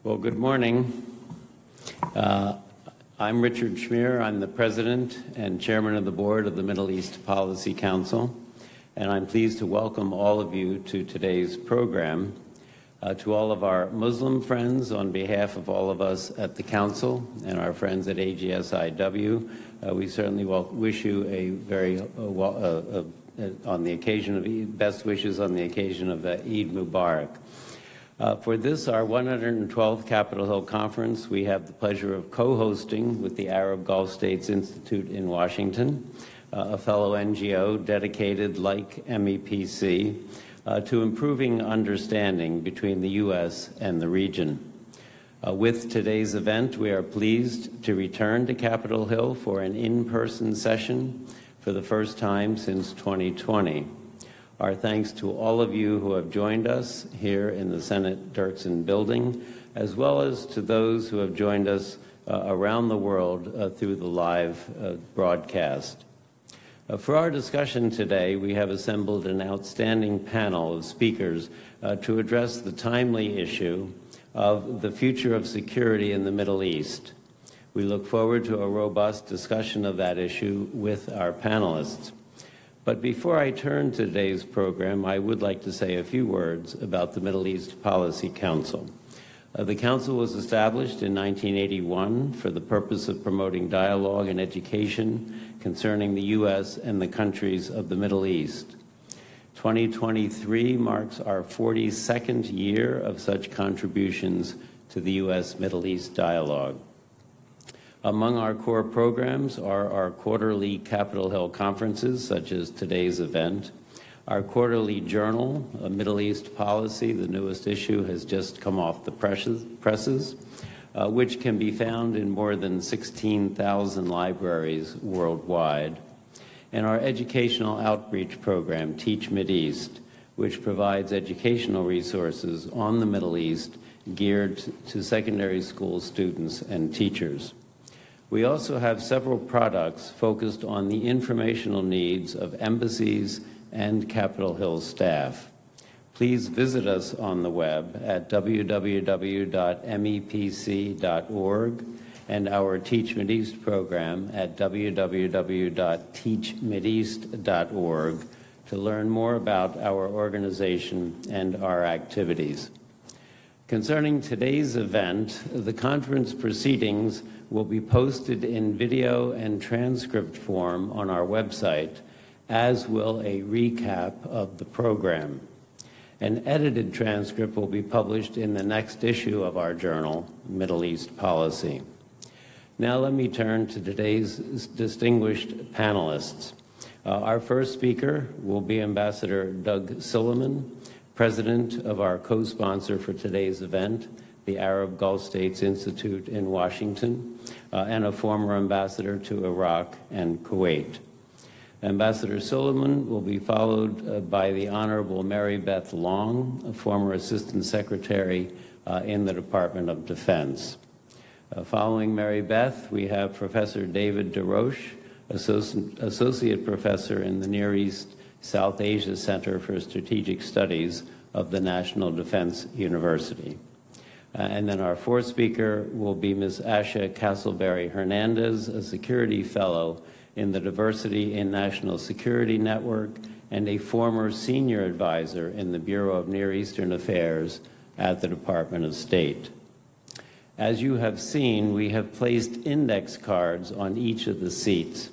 Well, good morning. I'm Richard Schmierer. I'm the President and Chairman of the Board of the Middle East Policy Council, and I'm pleased to welcome all of you to today's program. To all of our Muslim friends, on behalf of all of us at the Council and our friends at AGSIW, we certainly wish you a very, on the occasion of best wishes on the occasion of Eid Mubarak. For this, our 112th Capitol Hill Conference, we have the pleasure of co-hosting with the Arab Gulf States Institute in Washington, a fellow NGO dedicated, like MEPC, to improving understanding between the U.S. and the region. With today's event, we are pleased to return to Capitol Hill for an in-person session for the first time since 2020. Our thanks to all of you who have joined us here in the Senate Dirksen building, as well as to those who have joined us around the world through the live broadcast. For our discussion today, we have assembled an outstanding panel of speakers to address the timely issue of the future of security in the Middle East. We look forward to a robust discussion of that issue with our panelists. But before I turn to today's program, I would like to say a few words about the Middle East Policy Council. The Council was established in 1981 for the purpose of promoting dialogue and education concerning the U.S. and the countries of the Middle East. 2023 marks our 42nd year of such contributions to the U.S.-Middle East dialogue. Among our core programs are our quarterly Capitol Hill conferences, such as today's event, our quarterly journal, Middle East Policy, the newest issue has just come off the presses, which can be found in more than 16,000 libraries worldwide, and our educational outreach program, Teach Mideast, which provides educational resources on the Middle East geared to secondary school students and teachers. We also have several products focused on the informational needs of embassies and Capitol Hill staff. Please visit us on the web at www.mepc.org and our Teach Mideast program at www.teachmideast.org to learn more about our organization and our activities. Concerning today's event, the conference proceedings will be posted in video and transcript form on our website, as will a recap of the program. An edited transcript will be published in the next issue of our journal, Middle East Policy. Now let me turn to today's distinguished panelists. Our first speaker will be Ambassador Doug Silliman, President of our co-sponsor for today's event, the Arab Gulf States Institute in Washington, and a former ambassador to Iraq and Kuwait. Ambassador Silliman will be followed by the Honorable Mary Beth Long, a former Assistant Secretary in the Department of Defense. Following Mary Beth, we have Professor David DeRoche, Associate Professor in the Near East South Asia Center for Strategic Studies of the National Defense University. And then our fourth speaker will be Ms. Asha Castleberry-Hernandez, a security fellow in the Diversity in National Security Network and a former senior advisor in the Bureau of Near Eastern Affairs at the Department of State. As you have seen, we have placed index cards on each of the seats.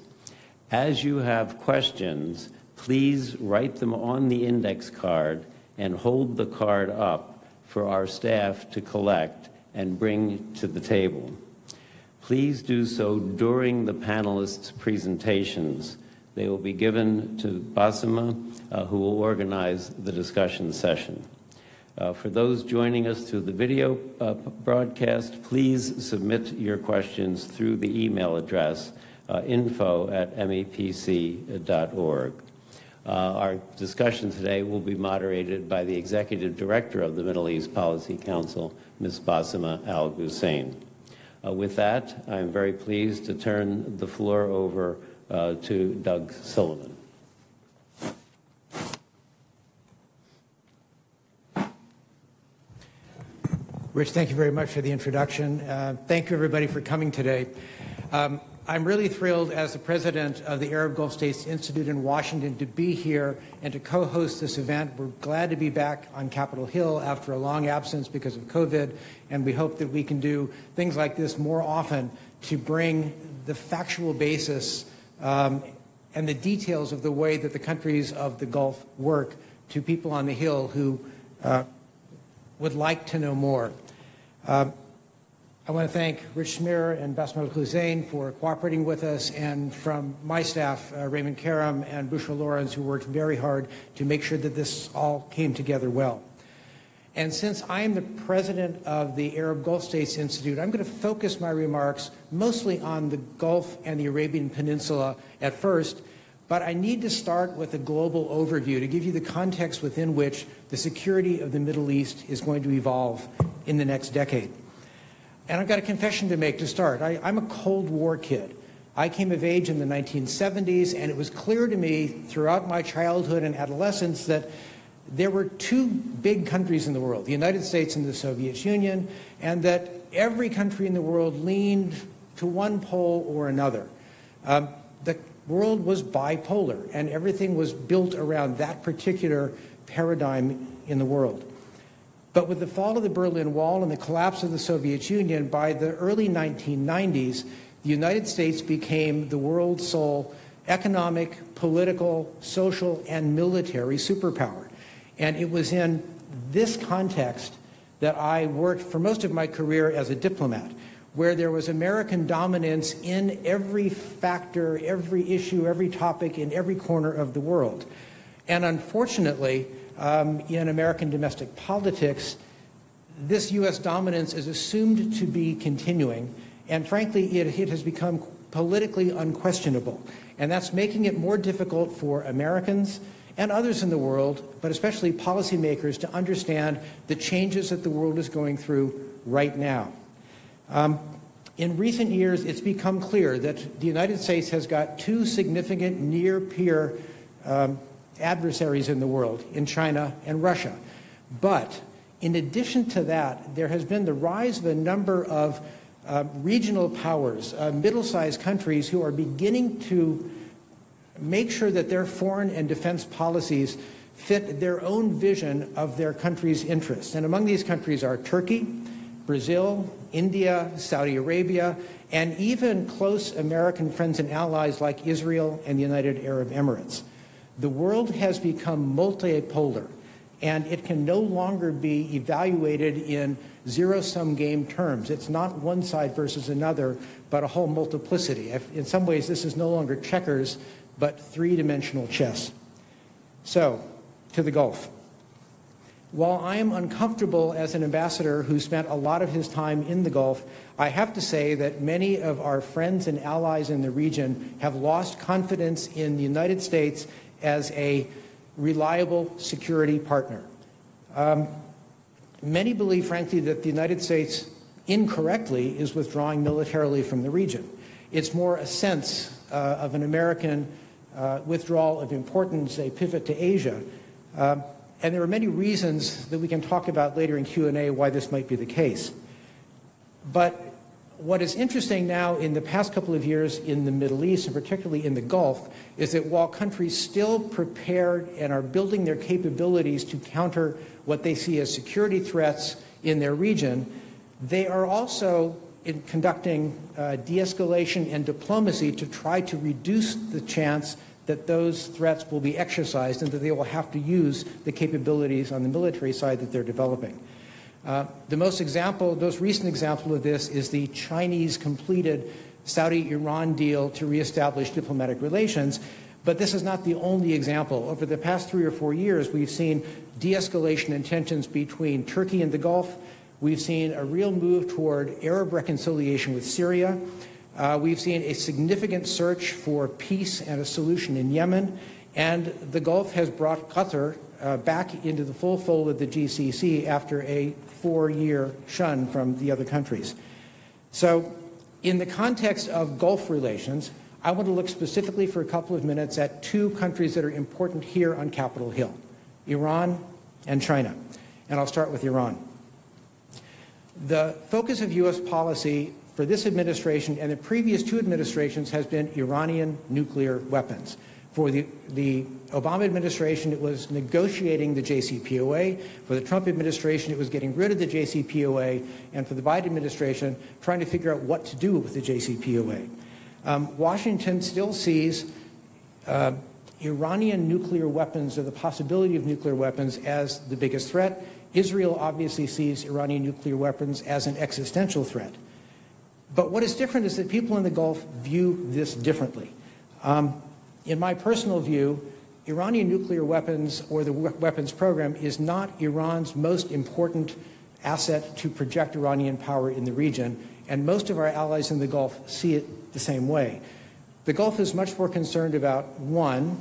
As you have questions, please write them on the index card and hold the card up for our staff to collect and bring to the table. Please do so during the panelists' presentations. They will be given to Bassima, who will organize the discussion session. For those joining us through the video broadcast, please submit your questions through the email address info@mepc.org. Our discussion today will be moderated by the Executive Director of the Middle East Policy Council, Ms. Bassima Alghussein. With that, I am very pleased to turn the floor over to Doug Silliman. Rich, thank you very much for the introduction. Thank you, everybody, for coming today. I'm really thrilled as the president of the Arab Gulf States Institute in Washington to be here and to co-host this event. We're glad to be back on Capitol Hill after a long absence because of COVID, and we hope that we can do things like this more often to bring the factual basis and the details of the way that the countries of the Gulf work to people on the Hill who would like to know more. I want to thank Rich Schmierer and Bassima Alghussein for cooperating with us, and from my staff, Raymond Karam and Bushra Lawrence, who worked very hard to make sure that this all came together well. And since I am the president of the Arab Gulf States Institute, I'm going to focus my remarks mostly on the Gulf and the Arabian Peninsula at first, but I need to start with a global overview to give you the context within which the security of the Middle East is going to evolve in the next decade. And I've got a confession to make to start. I'm a Cold War kid. I came of age in the 1970s, and it was clear to me throughout my childhood and adolescence that there were two big countries in the world, the United States and the Soviet Union, and that every country in the world leaned to one pole or another. The world was bipolar, and everything was built around that particular paradigm in the world. But with the fall of the Berlin Wall and the collapse of the Soviet Union, by the early 1990s, the United States became the world's sole economic, political, social, and military superpower. And it was in this context that I worked for most of my career as a diplomat, where there was American dominance in every factor, every issue, every topic, in every corner of the world. And unfortunately, in American domestic politics, this U.S. dominance is assumed to be continuing, and frankly, it has become politically unquestionable. And that's making it more difficult for Americans and others in the world, but especially policymakers, to understand the changes that the world is going through right now. In recent years, it's become clear that the United States has got two significant near-peer adversaries in the world, in China and Russia. But in addition to that, there has been the rise of a number of regional powers, middle-sized countries who are beginning to make sure that their foreign and defense policies fit their own vision of their country's interests. And among these countries are Turkey, Brazil, India, Saudi Arabia, and even close American friends and allies like Israel and the United Arab Emirates. The world has become multipolar, and it can no longer be evaluated in zero-sum game terms. It's not one side versus another, but a whole multiplicity. In some ways, this is no longer checkers, but three-dimensional chess. So, to the Gulf. While I am uncomfortable as an ambassador who spent a lot of his time in the Gulf, I have to say that many of our friends and allies in the region have lost confidence in the United States as a reliable security partner. Many believe, frankly, that the United States incorrectly is withdrawing militarily from the region. It's more a sense of an American withdrawal of importance, a pivot to Asia. And there are many reasons that we can talk about later in Q&A why this might be the case. But what is interesting now in the past couple of years in the Middle East, and particularly in the Gulf, is that while countries still prepared and are building their capabilities to counter what they see as security threats in their region, they are also conducting de-escalation and diplomacy to try to reduce the chance that those threats will be exercised and that they will have to use the capabilities on the military side that they're developing. The most recent example of this is the Chinese completed Saudi-Iran deal to reestablish diplomatic relations, but this is not the only example. Over the past 3 or 4 years, we've seen de-escalation in tensions between Turkey and the Gulf. We've seen a real move toward Arab reconciliation with Syria. We've seen a significant search for peace and a solution in Yemen, and the Gulf has brought Qatar back into the full fold of the GCC after a 4-year shun from the other countries. So in the context of Gulf relations, I want to look specifically for a couple of minutes at two countries that are important here on Capitol Hill, Iran and China. And I'll start with Iran. The focus of U.S. policy for this administration and the previous two administrations has been Iranian nuclear weapons. For the Obama administration, it was negotiating the JCPOA. For the Trump administration, it was getting rid of the JCPOA. And for the Biden administration, trying to figure out what to do with the JCPOA. Washington still sees Iranian nuclear weapons or the possibility of nuclear weapons as the biggest threat. Israel obviously sees Iranian nuclear weapons as an existential threat. But what is different is that people in the Gulf view this differently. In my personal view, Iranian nuclear weapons or the weapons program is not Iran's most important asset to project Iranian power in the region, and most of our allies in the Gulf see it the same way. The Gulf is much more concerned about, one,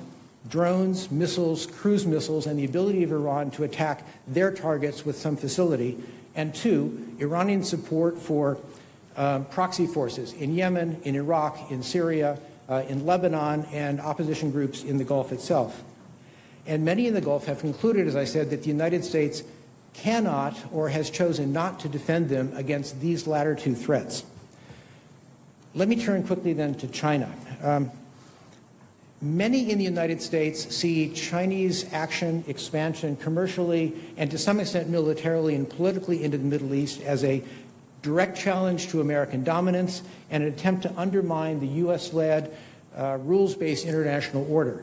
drones, missiles, cruise missiles, and the ability of Iran to attack their targets with some facility, and two, Iranian support for proxy forces in Yemen, in Iraq, in Syria, in Lebanon, and opposition groups in the Gulf itself. And many in the Gulf have concluded, as I said, that the United States cannot or has chosen not to defend them against these latter two threats. Let me turn quickly then to China. Many in the United States see Chinese action, expansion commercially, and to some extent militarily and politically into the Middle East as a direct challenge to American dominance and an attempt to undermine the U.S.-led rules-based international order.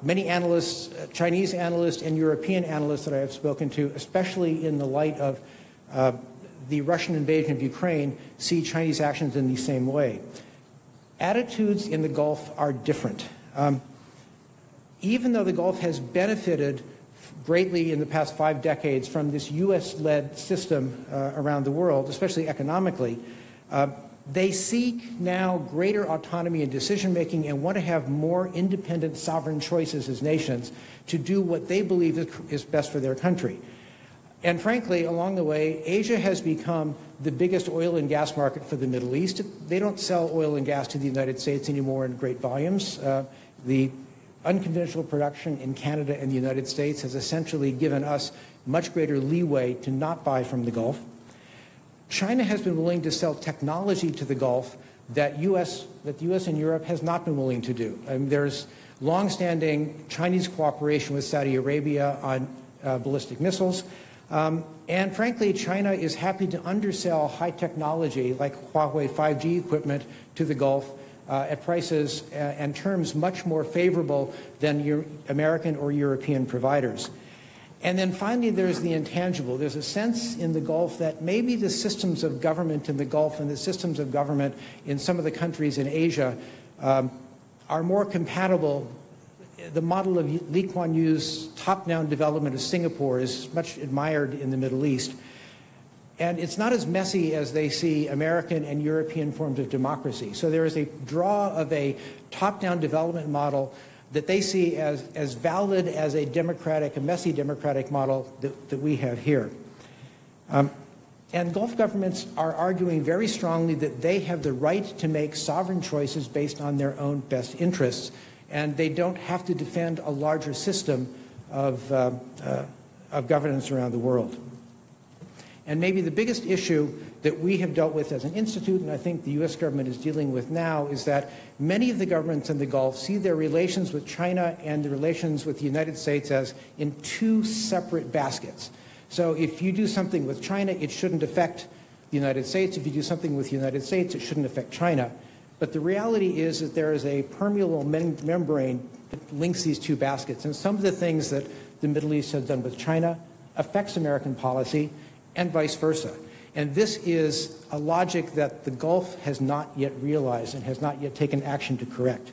Many analysts, Chinese analysts and European analysts that I have spoken to, especially in the light of the Russian invasion of Ukraine, see Chinese actions in the same way. Attitudes in the Gulf are different. Even though the Gulf has benefited greatly in the past 5 decades from this U.S.-led system around the world, especially economically, they seek now greater autonomy in decision-making and want to have more independent sovereign choices as nations to do what they believe is best for their country. And frankly, along the way, Asia has become the biggest oil and gas market for the Middle East. They don't sell oil and gas to the United States anymore in great volumes. The unconventional production in Canada and the United States has essentially given us much greater leeway to not buy from the Gulf. China has been willing to sell technology to the Gulf that the U.S. and Europe has not been willing to do. There's longstanding Chinese cooperation with Saudi Arabia on ballistic missiles. And frankly, China is happy to undersell high technology like Huawei 5G equipment to the Gulf at prices and terms much more favorable than American or European providers. And then finally, there's the intangible. There's a sense in the Gulf that maybe the systems of government in the Gulf and the systems of government in some of the countries in Asia are more compatible. The model of Lee Kuan Yew's top-down development of Singapore is much admired in the Middle East. And it's not as messy as they see American and European forms of democracy. So there is a draw of a top-down development model that they see as valid as a messy democratic model that we have here. And Gulf governments are arguing very strongly that they have the right to make sovereign choices based on their own best interests, and they don't have to defend a larger system of governance around the world. And maybe the biggest issue that we have dealt with as an institute, and I think the U.S. government is dealing with now, is that many of the governments in the Gulf see their relations with China and the relations with the United States as in two separate baskets. So if you do something with China, it shouldn't affect the United States. If you do something with the United States, it shouldn't affect China. But the reality is that there is a permeable membrane that links these two baskets. And some of the things that the Middle East has done with China affects American policy, and vice versa. And this is a logic that the Gulf has not yet realized and has not yet taken action to correct.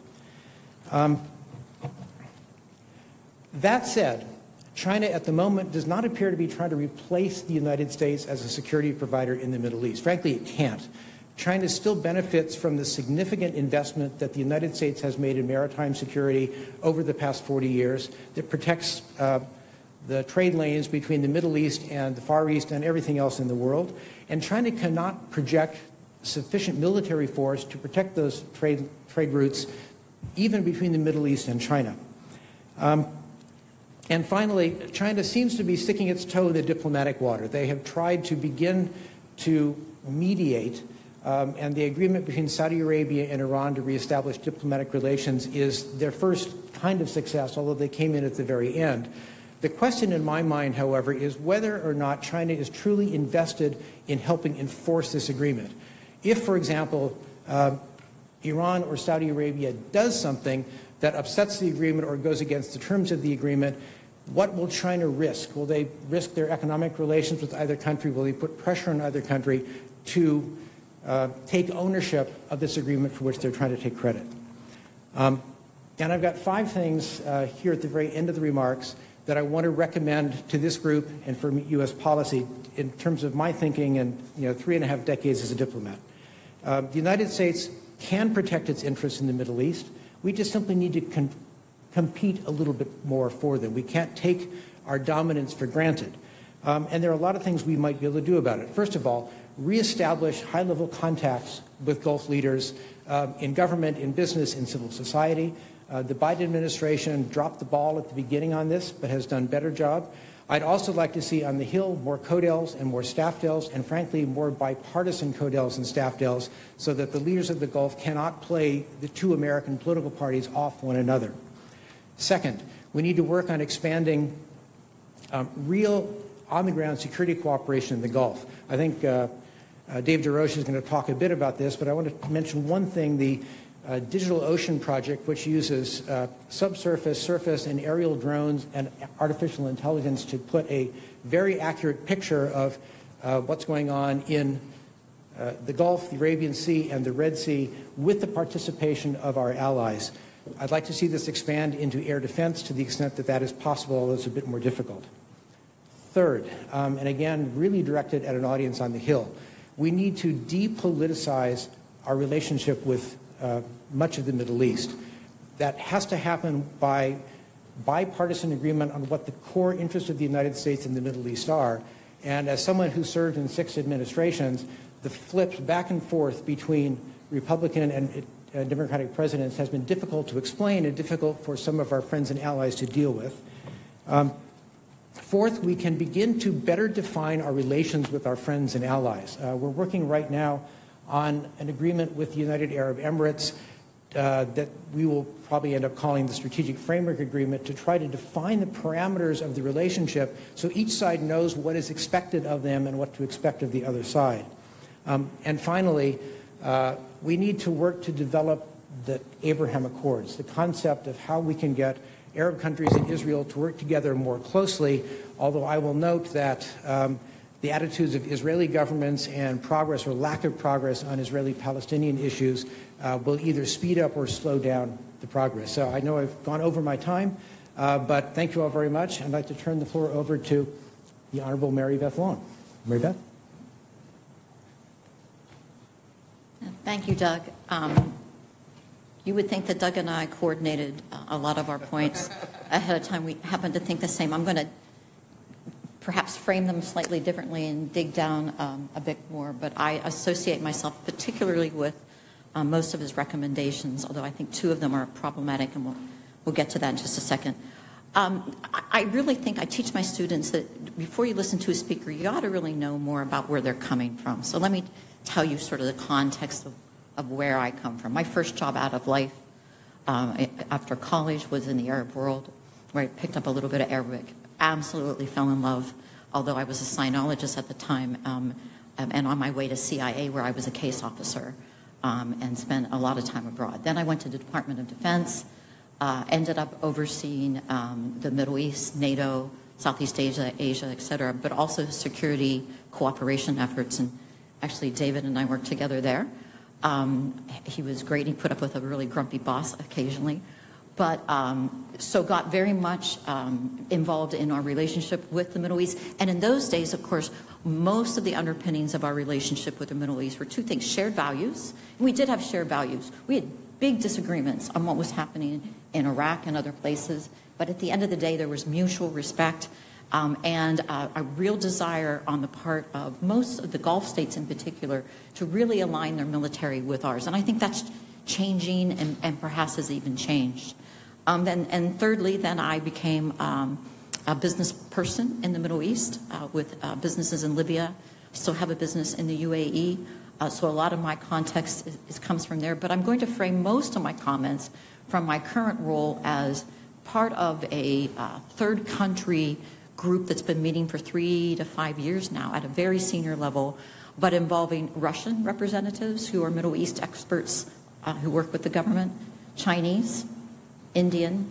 That said, China at the moment does not appear to be trying to replace the United States as a security provider in the Middle East. Frankly, it can't. China still benefits from the significant investment that the United States has made in maritime security over the past 40 years that protects the trade lanes between the Middle East and the Far East and everything else in the world. And China cannot project sufficient military force to protect those trade routes, even between the Middle East and China. And finally, China seems to be sticking its toe in the diplomatic water. They have tried to begin to mediate, and the agreement between Saudi Arabia and Iran to reestablish diplomatic relations is their first kind of success, although they came in at the very end. The question in my mind, however, is whether or not China is truly invested in helping enforce this agreement. If, for example, Iran or Saudi Arabia does something that upsets the agreement or goes against the terms of the agreement, what will China risk? Will they risk their economic relations with either country? Will they put pressure on either country to take ownership of this agreement for which they're trying to take credit? And I've got 5 things here at the very end of the remarks that I want to recommend to this group and for U.S. policy in terms of my thinking and 3.5 decades as a diplomat. The United States can protect its interests in the Middle East. We just simply need to compete a little bit more for them. We can't take our dominance for granted. And there are a lot of things we might be able to do about it. First of all, reestablish high-level contacts with Gulf leaders in government, in business, in civil society. The Biden administration dropped the ball at the beginning on this, but has done a better job. I'd also like to see on the Hill more CODELs and more staffdels, and frankly, more bipartisan CODELs and staffdels, so that the leaders of the Gulf cannot play the 2 American political parties off one another. Second, we need to work on expanding real on-the-ground security cooperation in the Gulf. I think Dave DeRoche is going to talk a bit about this, but I want to mention one thing, the Digital Ocean Project, which uses subsurface, surface, and aerial drones and artificial intelligence to put a very accurate picture of what's going on in the Gulf, the Arabian Sea, and the Red Sea with the participation of our allies. I'd like to see this expand into air defense to the extent that that is possible, although it's a bit more difficult. Third, and again, really directed at an audience on the Hill, we need to depoliticize our relationship with much of the Middle East. That has to happen by bipartisan agreement on what the core interests of the United States in the Middle East are. And as someone who served in 6 administrations, the flips back and forth between Republican and Democratic presidents has been difficult to explain and difficult for some of our friends and allies to deal with. Fourth, we can begin to better define our relations with our friends and allies. We're working right now on an agreement with the United Arab Emirates that we will probably end up calling the Strategic Framework Agreement, to try to define the parameters of the relationship so each side knows what is expected of them and what to expect of the other side. And finally, we need to work to develop the Abraham Accords, the concept of how we can get Arab countries and Israel to work together more closely, although I will note that the attitudes of Israeli governments and progress or lack of progress on Israeli-Palestinian issues will either speed up or slow down the progress. So I know I've gone over my time, but thank you all very much. I'd like to turn the floor over to the Honorable Mary Beth Long. Mary Beth? Thank you, Doug. You would think that Doug and I coordinated a lot of our points ahead of time. We happen to think the same. I'm going to perhaps frame them slightly differently and dig down a bit more, but I associate myself particularly with most of his recommendations, although I think 2 of them are problematic, and we'll get to that in just a second. I really think I teach my students that before you listen to a speaker, you ought to really know more about where they're coming from. So let me tell you sort of the context of where I come from. My first job out of life after college was in the Arab world, where I picked up a little bit of Arabic. Absolutely fell in love, although I was a sinologist at the time, and on my way to CIA, where I was a case officer, and spent a lot of time abroad. Then I went to the Department of Defense, ended up overseeing the Middle East, NATO, Southeast Asia, et cetera, but also security cooperation efforts. And actually, David and I worked together there. He was great. He put up with a really grumpy boss occasionally. But so got very much involved in our relationship with the Middle East. And in those days, of course, most of the underpinnings of our relationship with the Middle East were 2 things: shared values. And we did have shared values. We had big disagreements on what was happening in Iraq and other places. But at the end of the day, there was mutual respect and a real desire on the part of most of the Gulf states in particular to really align their military with ours. And I think that's changing and perhaps has even changed. And thirdly, then I became a business person in the Middle East with businesses in Libya, still have a business in the UAE, so a lot of my context comes from there. But I'm going to frame most of my comments from my current role as part of a third country group that's been meeting for 3 to 5 years now at a very senior level, but involving Russian representatives who are Middle East experts who work with the government, Chinese, Indian,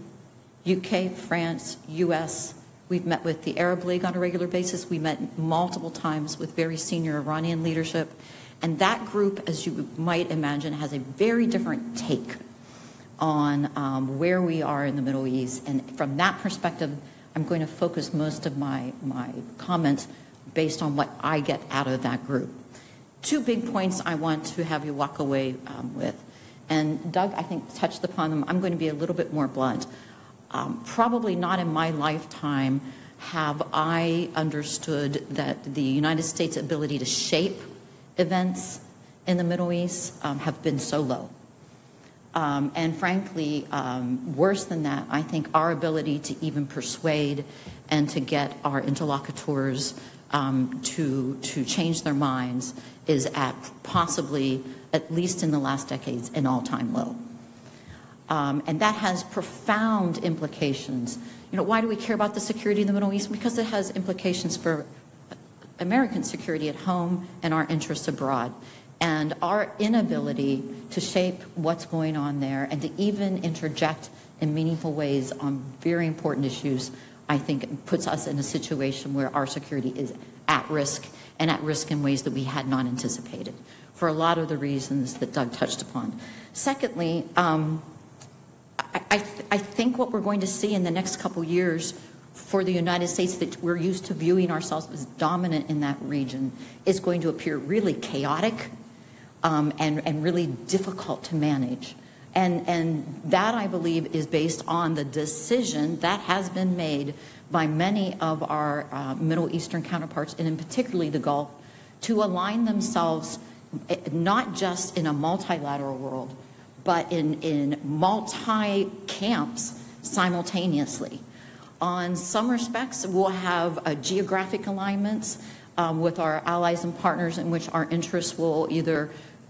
UK, France, US. We've met with the Arab League on a regular basis. We met multiple times with very senior Iranian leadership. And that group, as you might imagine, has a very different take on where we are in the Middle East. And from that perspective, I'm going to focus most of my comments based on what I get out of that group. 2 big points I want to have you walk away with. And Doug, I think, touched upon them. I'm going to be a little bit more blunt. Probably not in my lifetime have I understood that the United States' ability to shape events in the Middle East have been so low. And frankly, worse than that, I think our ability to even persuade and to get our interlocutors to change their minds is at possibly, at least in the last decades, an all-time low. And that has profound implications. You know, why do we care about the security in the Middle East? Because it has implications for American security at home and our interests abroad. And our inability to shape what's going on there and to even interject in meaningful ways on very important issues, I think puts us in a situation where our security is at risk, and at risk in ways that we had not anticipated, for a lot of the reasons that Doug touched upon. Secondly, I think what we're going to see in the next couple years for the United States, that we're used to viewing ourselves as dominant in that region, is going to appear really chaotic and really difficult to manage. And that, I believe, is based on the decision that has been made by many of our Middle Eastern counterparts, and in particularly the Gulf, to align themselves not just in a multilateral world, but in multi-camps simultaneously. On some respects, we'll have geographic alignments with our allies and partners in which our interests will either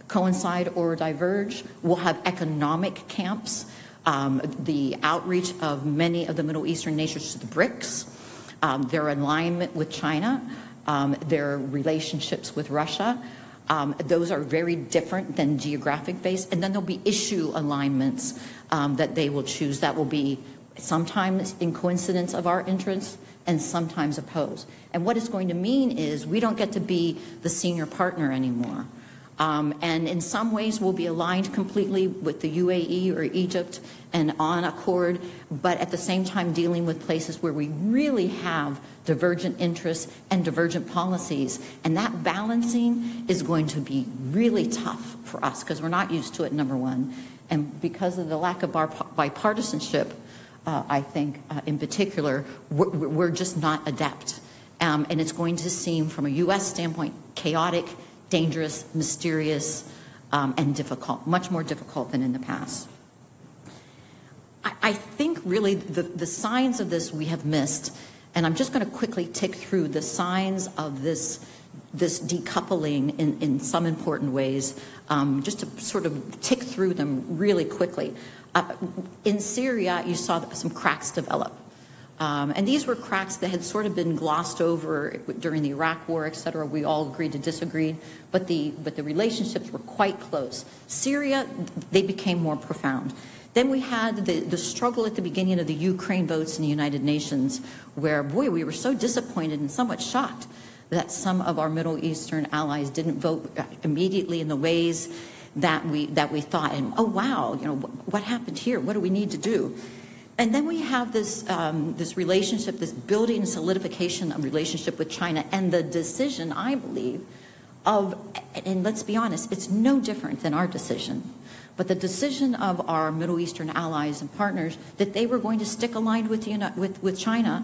coincide or diverge. We'll have economic camps, the outreach of many of the Middle Eastern nations to the BRICS, their alignment with China, their relationships with Russia. Those are very different than geographic based. And then there'll be issue alignments that they will choose that will be sometimes in coincidence of our interests and sometimes opposed. And what it's going to mean is we don't get to be the senior partner anymore. And in some ways we'll be aligned completely with the UAE or Egypt and on accord, but at the same time dealing with places where we really have divergent interests and divergent policies. And that balancing is going to be really tough for us because we're not used to it, number one. And because of the lack of bipartisanship, I think in particular, we're just not adept. And it's going to seem from a U.S. standpoint chaotic, dangerous, mysterious, and difficult, much more difficult than in the past. I think really the signs of this we have missed, and I'm just going to quickly tick through the signs of this decoupling in some important ways, just to sort of tick through them really quickly. In Syria, you saw some cracks develop. And these were cracks that had sort of been glossed over during the Iraq War, et cetera. We all agreed to disagree, but the relationships were quite close. Syria, they became more profound. Then we had the struggle at the beginning of the Ukraine votes in the United Nations, where, boy, we were so disappointed and somewhat shocked that some of our Middle Eastern allies didn't vote immediately in the ways that we thought. And, oh, wow, you know, what happened here? What do we need to do? And then we have this relationship, this building and solidification of relationship with China, and the decision, I believe, of, and let's be honest, it's no different than our decision, but the decision of our Middle Eastern allies and partners that they were going to stick aligned with China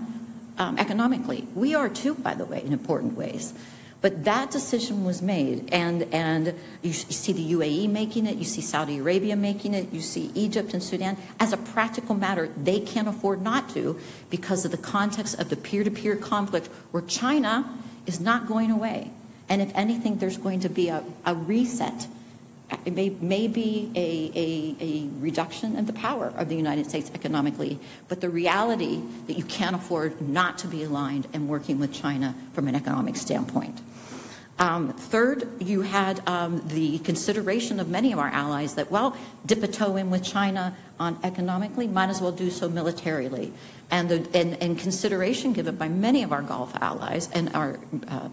economically. We are too, by the way, in important ways. But that decision was made, and you see the UAE making it, you see Saudi Arabia making it, you see Egypt and Sudan. As a practical matter, they can't afford not to because of the context of the peer-to-peer conflict where China is not going away. And if anything, there's going to be a reset. It may be a reduction in the power of the United States economically, but the reality that you can't afford not to be aligned and working with China from an economic standpoint. Third, you had the consideration of many of our allies that, well, dip a toe in with China on economically, might as well do so militarily. And consideration given by many of our Gulf allies and our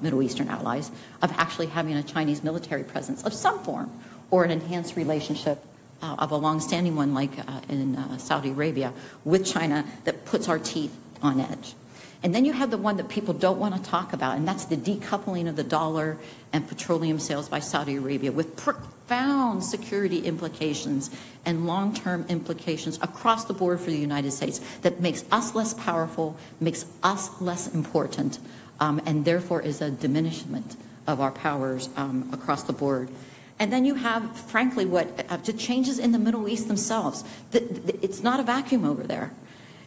Middle Eastern allies of actually having a Chinese military presence of some form or an enhanced relationship of a longstanding one like in Saudi Arabia with China that puts our teeth on edge. And then you have the one that people don't want to talk about, and that's the decoupling of the dollar and petroleum sales by Saudi Arabia with profound security implications and long-term implications across the board for the United States that makes us less powerful, makes us less important, and therefore is a diminishment of our powers across the board. And then you have, frankly, the changes in the Middle East themselves. It's not a vacuum over there.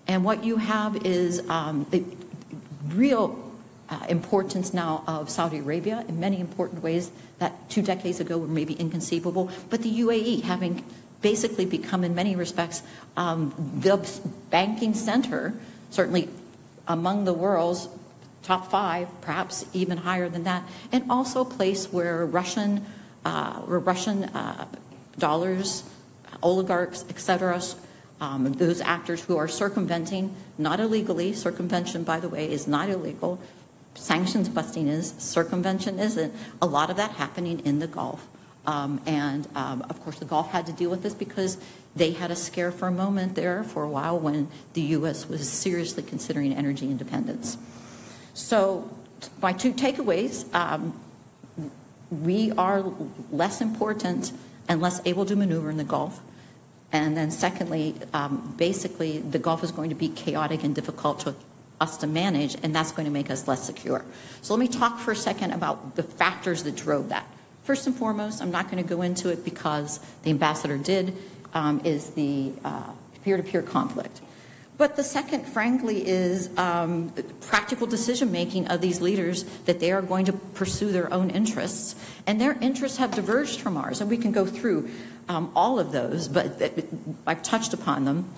And what you have is the real importance now of Saudi Arabia in many important ways that 2 decades ago were maybe inconceivable, but the UAE having basically become in many respects the banking center, certainly among the world's top 5, perhaps even higher than that, and also a place where Russian dollars, oligarchs, etc., those actors who are circumventing, not illegally, circumvention, by the way, is not illegal, sanctions busting is, circumvention isn't, a lot of that happening in the Gulf. Of course, the Gulf had to deal with this because they had a scare for a moment there for a while when the U.S. was seriously considering energy independence. So my 2 takeaways, we are less important and less able to maneuver in the Gulf. And then secondly, basically, the Gulf is going to be chaotic and difficult to us to manage, and that's going to make us less secure. So let me talk for a second about the factors that drove that. First and foremost, I'm not going to go into it because the ambassador did, is the peer-to-peer conflict. But the second, frankly, is practical decision-making of these leaders that they are going to pursue their own interests. And their interests have diverged from ours. And we can go through all of those, but I've touched upon them.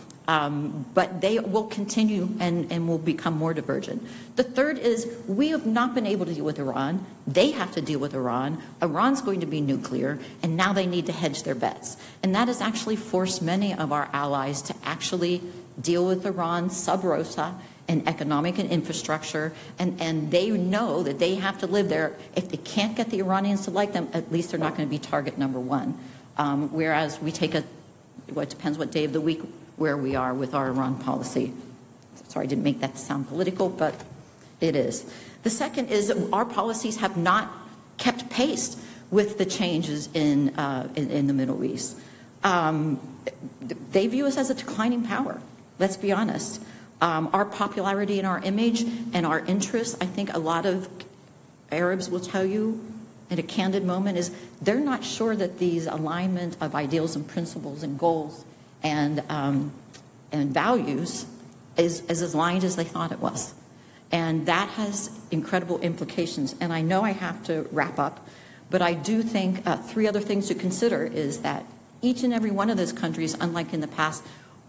But they will continue and will become more divergent. The third is we have not been able to deal with Iran. They have to deal with Iran. Iran's going to be nuclear, and now they need to hedge their bets. And that has actually forced many of our allies to actually deal with Iran sub rosa in economic and infrastructure, and they know that they have to live there. If they can't get the Iranians to like them, at least they're not going to be target number 1. Whereas we take it depends what day of the week where we are with our Iran policy. Sorry, I didn't make that sound political, but it is. The second is our policies have not kept pace with the changes in the Middle East. They view us as a declining power. Let's be honest. Our popularity and our image and our interests, I think a lot of Arabs will tell you in a candid moment, is they're not sure that these alignment of ideals and principles and goals and values is as aligned as they thought it was. And that has incredible implications. And I know I have to wrap up, but I do think 3 other things to consider is that each and every one of those countries, unlike in the past,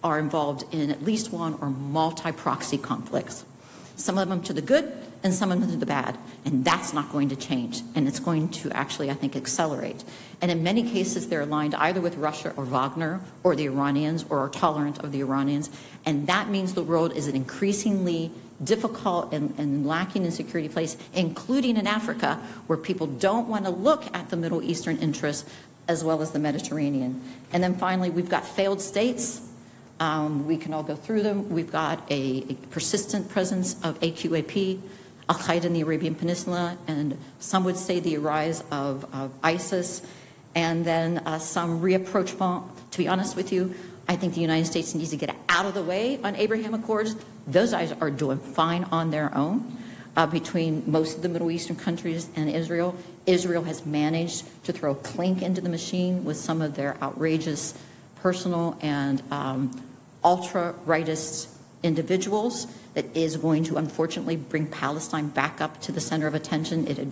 are involved in at least one or multi-proxy conflicts. Some of them to the good and some of them to the bad. And that's not going to change. And it's going to actually, I think, accelerate. And in many cases, they're aligned either with Russia or Wagner or the Iranians or are tolerant of the Iranians. And that means the world is an increasingly difficult and lacking in security place, including in Africa, where people don't want to look at the Middle Eastern interests as well as the Mediterranean. And then finally, we've got failed states. We can all go through them. We've got a persistent presence of AQAP, Al-Qaeda in the Arabian Peninsula, and some would say the rise of ISIS, and then some reapproachment. To be honest with you, I think the United States needs to get out of the way on Abraham Accords. Those guys are doing fine on their own. Between most of the Middle Eastern countries and Israel, Israel has managed to throw a clink into the machine with some of their outrageous personal and ultra-rightist individuals that is going to unfortunately bring Palestine back up to the center of attention. It had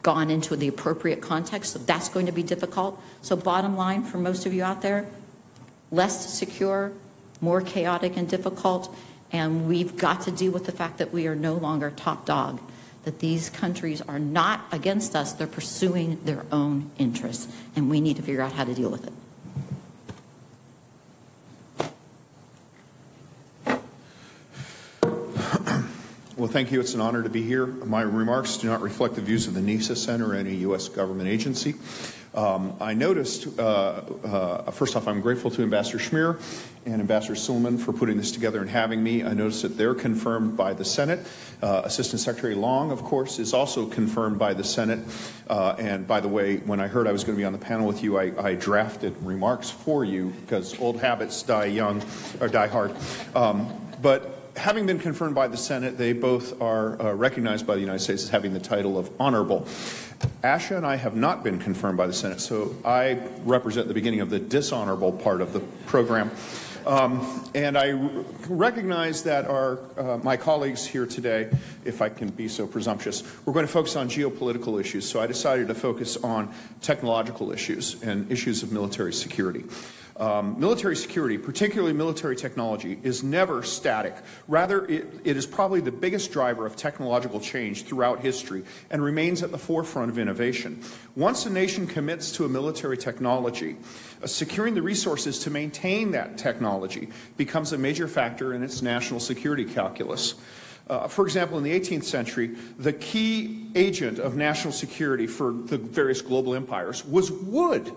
gone into the appropriate context, so that's going to be difficult. So bottom line for most of you out there, less secure, more chaotic and difficult, and we've got to deal with the fact that we are no longer top dog, that these countries are not against us, they're pursuing their own interests, and we need to figure out how to deal with it. Well, thank you. It's an honor to be here. My remarks do not reflect the views of the NISA Center or any U.S. government agency. I noticed, first off, I'm grateful to Ambassador Schmierer and Ambassador Silliman for putting this together and having me. I noticed that they're confirmed by the Senate. Assistant Secretary Long, of course, is also confirmed by the Senate. And by the way, when I heard I was going to be on the panel with you, I drafted remarks for you because old habits die young, or die hard. But having been confirmed by the Senate, they both are recognized by the United States as having the title of honorable. Asha and I have not been confirmed by the Senate, so I represent the beginning of the dishonorable part of the program. And I recognize that my colleagues here today, if I can be so presumptuous, we're going to focus on geopolitical issues, so I decided to focus on technological issues and issues of military security. Military security, particularly military technology, is never static. Rather, it is probably the biggest driver of technological change throughout history and remains at the forefront of innovation. Once a nation commits to a military technology, securing the resources to maintain that technology becomes a major factor in its national security calculus. For example, in the 18th century, the key agent of national security for the various global empires was wood.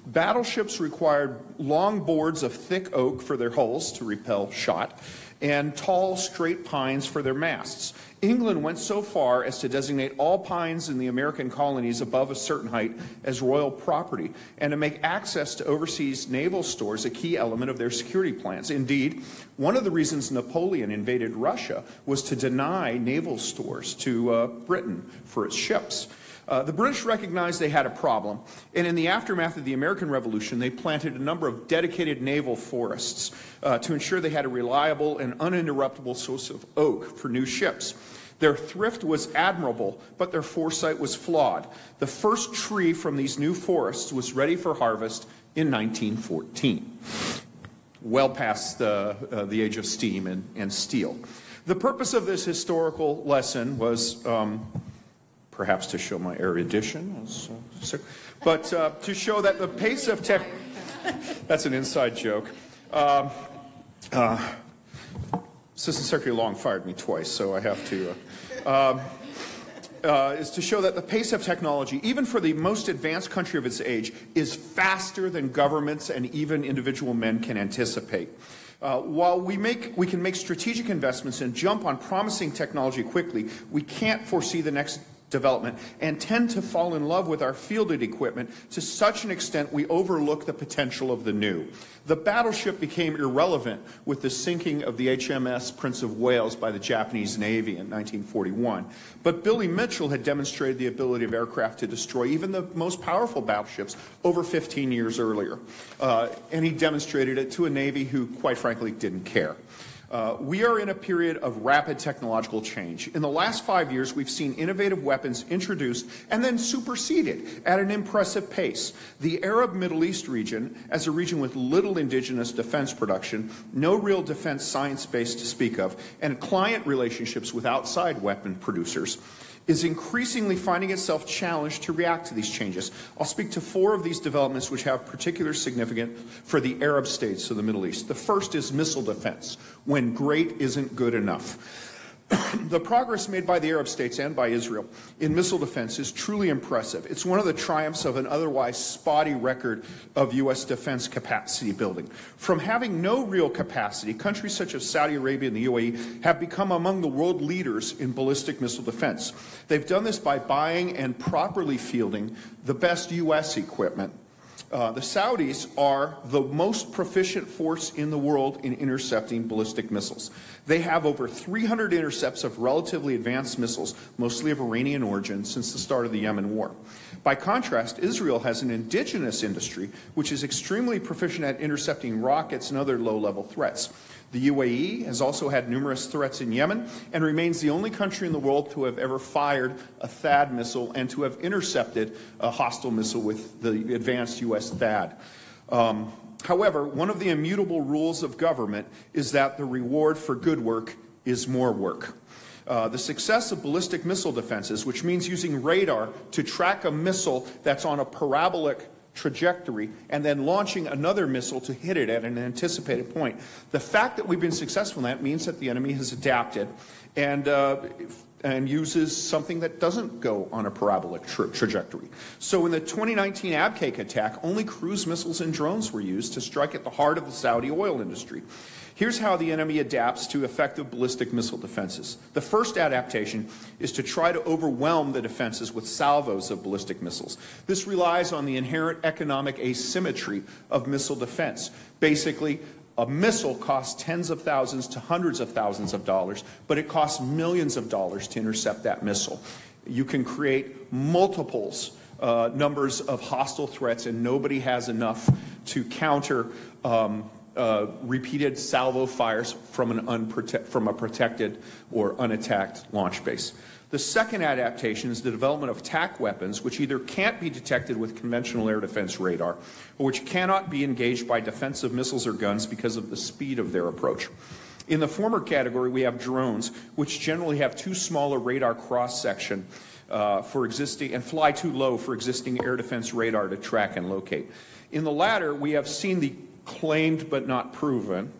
Battleships required long boards of thick oak for their hulls to repel shot, and tall, straight pines for their masts. England went so far as to designate all pines in the American colonies above a certain height as royal property, and to make access to overseas naval stores a key element of their security plans. Indeed, one of the reasons Napoleon invaded Russia was to deny naval stores to Britain for its ships. The British recognized they had a problem, and in the aftermath of the American Revolution, they planted a number of dedicated naval forests to ensure they had a reliable and uninterruptible source of oak for new ships. Their thrift was admirable, but their foresight was flawed. The first tree from these new forests was ready for harvest in 1914, well past the age of steam and steel. The purpose of this historical lesson was perhaps to show my erudition, but to show that the pace of tech, that's an inside joke. Assistant Secretary Long fired me twice, so I have to, is to show that the pace of technology, even for the most advanced country of its age, is faster than governments and even individual men can anticipate. While we can make strategic investments and jump on promising technology quickly, we can't foresee the next development and tend to fall in love with our fielded equipment to such an extent we overlook the potential of the new. The battleship became irrelevant with the sinking of the HMS Prince of Wales by the Japanese Navy in 1941. But Billy Mitchell had demonstrated the ability of aircraft to destroy even the most powerful battleships over 15 years earlier. And he demonstrated it to a Navy who, quite frankly, didn't care. We are in a period of rapid technological change. In the last 5 years, we've seen innovative weapons introduced and then superseded at an impressive pace. The Arab Middle East region, as a region with little indigenous defense production, no real defense science base to speak of, and client relationships with outside weapon producers, is increasingly finding itself challenged to react to these changes. I'll speak to 4 of these developments which have particular significance for the Arab states of the Middle East. The first is missile defense, when great isn't good enough. The progress made by the Arab states and by Israel in missile defense is truly impressive. It's one of the triumphs of an otherwise spotty record of U.S. defense capacity building. From having no real capacity, countries such as Saudi Arabia and the UAE have become among the world leaders in ballistic missile defense. They've done this by buying and properly fielding the best U.S. equipment. The Saudis are the most proficient force in the world in intercepting ballistic missiles. They have over 300 intercepts of relatively advanced missiles, mostly of Iranian origin, since the start of the Yemen war. By contrast, Israel has an indigenous industry which is extremely proficient at intercepting rockets and other low-level threats. The UAE has also had numerous threats in Yemen and remains the only country in the world to have ever fired a THAAD missile and to have intercepted a hostile missile with the advanced U.S. THAAD. However, one of the immutable rules of government is that the reward for good work is more work. The success of ballistic missile defenses, which means using radar to track a missile that's on a parabolic trajectory and then launching another missile to hit it at an anticipated point. The fact that we've been successful in that means that the enemy has adapted and uses something that doesn't go on a parabolic trajectory. So in the 2019 Abqaiq attack, only cruise missiles and drones were used to strike at the heart of the Saudi oil industry. Here's how the enemy adapts to effective ballistic missile defenses. The first adaptation is to try to overwhelm the defenses with salvos of ballistic missiles. This relies on the inherent economic asymmetry of missile defense. Basically, a missile costs tens of thousands to hundreds of thousands of dollars, but it costs millions of dollars to intercept that missile. You can create multiples numbers of hostile threats, and nobody has enough to counter repeated salvo fires from a protected or unattacked launch base. The second adaptation is the development of attack weapons, which either can't be detected with conventional air defense radar, or which cannot be engaged by defensive missiles or guns because of the speed of their approach. In the former category, we have drones, which generally have too small a radar cross-section for existing and fly too low for existing air defense radar to track and locate. In the latter, we have seen the claimed but not proven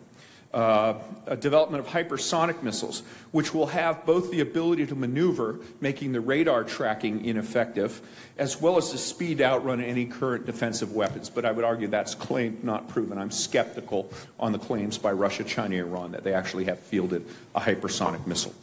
a development of hypersonic missiles, which will have both the ability to maneuver, making the radar tracking ineffective, as well as the speed to outrun any current defensive weapons. But I would argue that's claimed, not proven. I'm skeptical on the claims by Russia, China, Iran that they actually have fielded a hypersonic missile.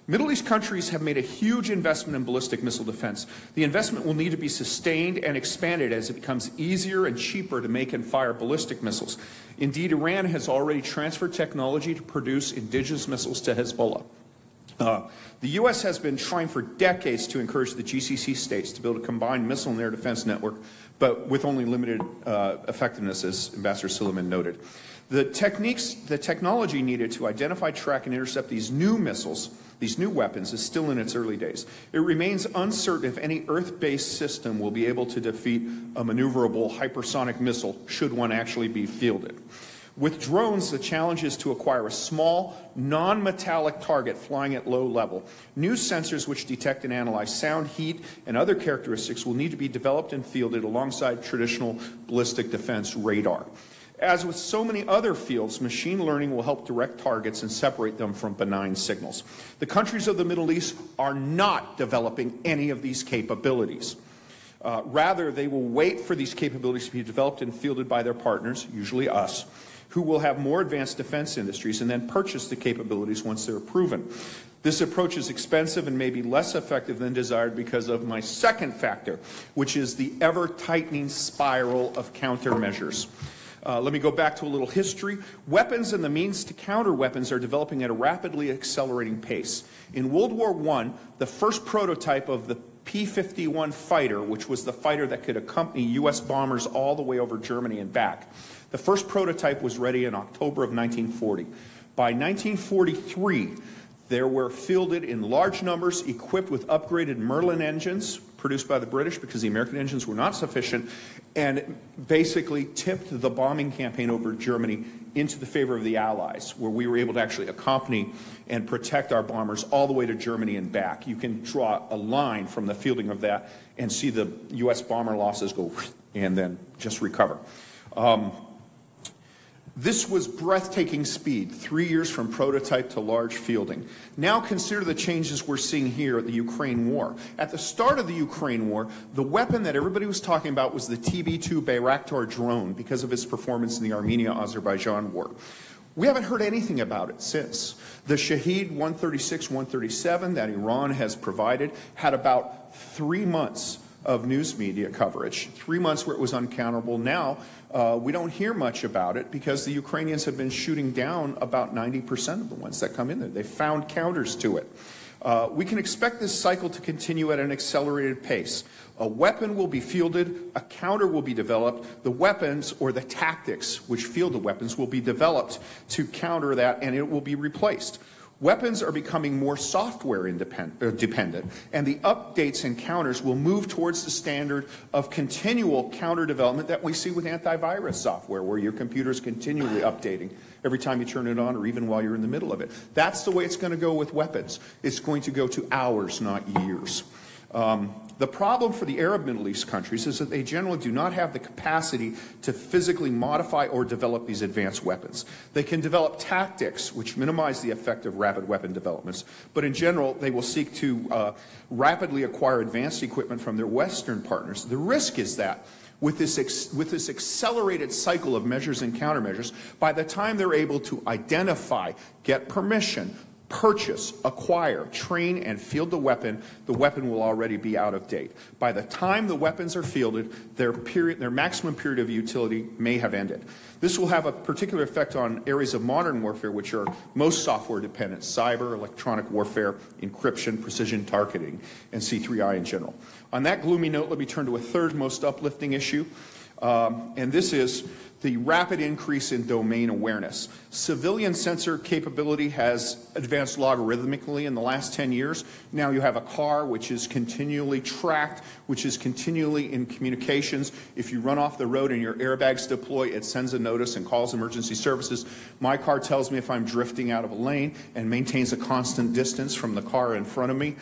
Middle East countries have made a huge investment in ballistic missile defense. The investment will need to be sustained and expanded as it becomes easier and cheaper to make and fire ballistic missiles. Indeed, Iran has already transferred technology to produce indigenous missiles to Hezbollah. The U.S. has been trying for decades to encourage the GCC states to build a combined missile and air defense network, but with only limited effectiveness, as Ambassador Silliman noted. The technology needed to identify, track, and intercept these new missiles, these new weapons, is still in its early days. It remains uncertain if any Earth-based system will be able to defeat a maneuverable hypersonic missile, should one actually be fielded. With drones, the challenge is to acquire a small, non-metallic target flying at low level. New sensors which detect and analyze sound, heat, and other characteristics will need to be developed and fielded alongside traditional ballistic defense radar. As with so many other fields, machine learning will help direct targets and separate them from benign signals. The countries of the Middle East are not developing any of these capabilities. Rather, they will wait for these capabilities to be developed and fielded by their partners, usually us, who will have more advanced defense industries, and then purchase the capabilities once they're proven. This approach is expensive and may be less effective than desired because of my second factor, which is the ever-tightening spiral of countermeasures. Let me go back to a little history. Weapons and the means to counter weapons are developing at a rapidly accelerating pace. In World War I, the first prototype of the P-51 fighter, which was the fighter that could accompany U.S. bombers all the way over Germany and back, the first prototype was ready in October of 1940. By 1943, there were fielded in large numbers, equipped with upgraded Merlin engines produced by the British because the American engines were not sufficient, and basically tipped the bombing campaign over Germany into the favor of the Allies, where we were able to actually accompany and protect our bombers all the way to Germany and back. You can draw a line from the fielding of that and see the U.S. bomber losses go and then just recover. This was breathtaking speed, 3 years from prototype to large fielding. Now consider the changes we're seeing here at the Ukraine war. At the start of the Ukraine war, the weapon that everybody was talking about was the TB2 Bayraktar drone because of its performance in the Armenia-Azerbaijan war. We haven't heard anything about it since. The Shahed 136, 137 that Iran has provided had about 3 months of news media coverage, 3 months where it was uncountable. Now, we don't hear much about it because the Ukrainians have been shooting down about 90% of the ones that come in there. They found counters to it. We can expect this cycle to continue at an accelerated pace. A weapon will be fielded, a counter will be developed, the weapons or the tactics which field the weapons will be developed to counter that, and it will be replaced. Weapons are becoming more software dependent, and the updates and counters will move towards the standard of continual counter development that we see with antivirus software, where your computer is continually updating every time you turn it on or even while you're in the middle of it. That's the way it's going to go with weapons. It's going to go to hours, not years. The problem for the Arab Middle East countries is that they generally do not have the capacity to physically modify or develop these advanced weapons. They can develop tactics which minimize the effect of rapid weapon developments, but in general they will seek to rapidly acquire advanced equipment from their Western partners. The risk is that with this accelerated cycle of measures and countermeasures, by the time they're able to identify, get permission, purchase, acquire, train, and field the weapon will already be out of date. By the time the weapons are fielded, their maximum period of utility may have ended. This will have a particular effect on areas of modern warfare which are most software dependent: cyber, electronic warfare, encryption, precision targeting, and C3I in general. On that gloomy note, let me turn to a third most uplifting issue, and this is the rapid increase in domain awareness. Civilian sensor capability has advanced logarithmically in the last 10 years. Now you have a car which is continually tracked, which is continually in communications. If you run off the road and your airbags deploy, it sends a notice and calls emergency services. My car tells me if I'm drifting out of a lane and maintains a constant distance from the car in front of me.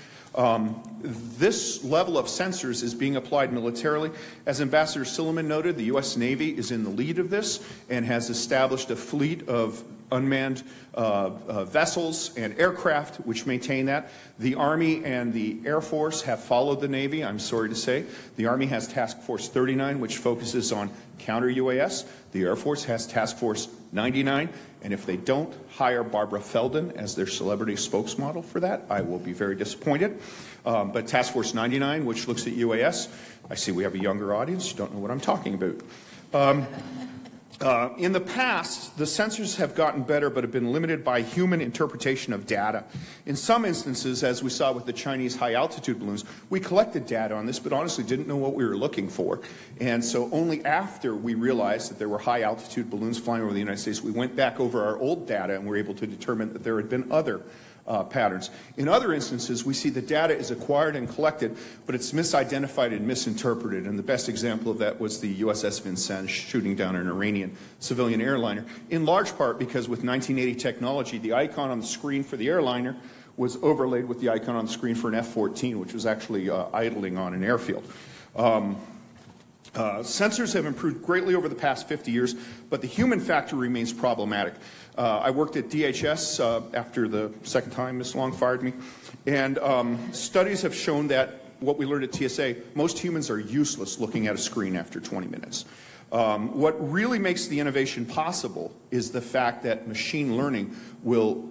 This level of sensors is being applied militarily. As Ambassador Silliman noted, the U.S. Navy is in the lead of this and has established a fleet of unmanned vessels and aircraft which maintain that. The Army and the Air Force have followed the Navy, I'm sorry to say. The Army has Task Force 39, which focuses on counter-UAS. The Air Force has Task Force 99, and if they don't hire Barbara Feldon as their celebrity spokesmodel for that, I will be very disappointed. But Task Force 99, which looks at UAS, I see we have a younger audience, you don't know what I'm talking about. In the past, the sensors have gotten better but have been limited by human interpretation of data. In some instances, as we saw with the Chinese high-altitude balloons, we collected data on this but honestly didn't know what we were looking for. And so only after we realized that there were high-altitude balloons flying over the United States, we went back over our old data and were able to determine that there had been other patterns. In other instances, we see the data is acquired and collected, but it's misidentified and misinterpreted. And the best example of that was the USS Vincennes shooting down an Iranian civilian airliner, in large part because with 1980 technology, the icon on the screen for the airliner was overlaid with the icon on the screen for an F-14, which was actually idling on an airfield. Sensors have improved greatly over the past 50 years, but the human factor remains problematic. I worked at DHS after the second time Ms. Long fired me, and studies have shown that what we learned at TSA, most humans are useless looking at a screen after 20 minutes. What really makes the innovation possible is the fact that machine learning will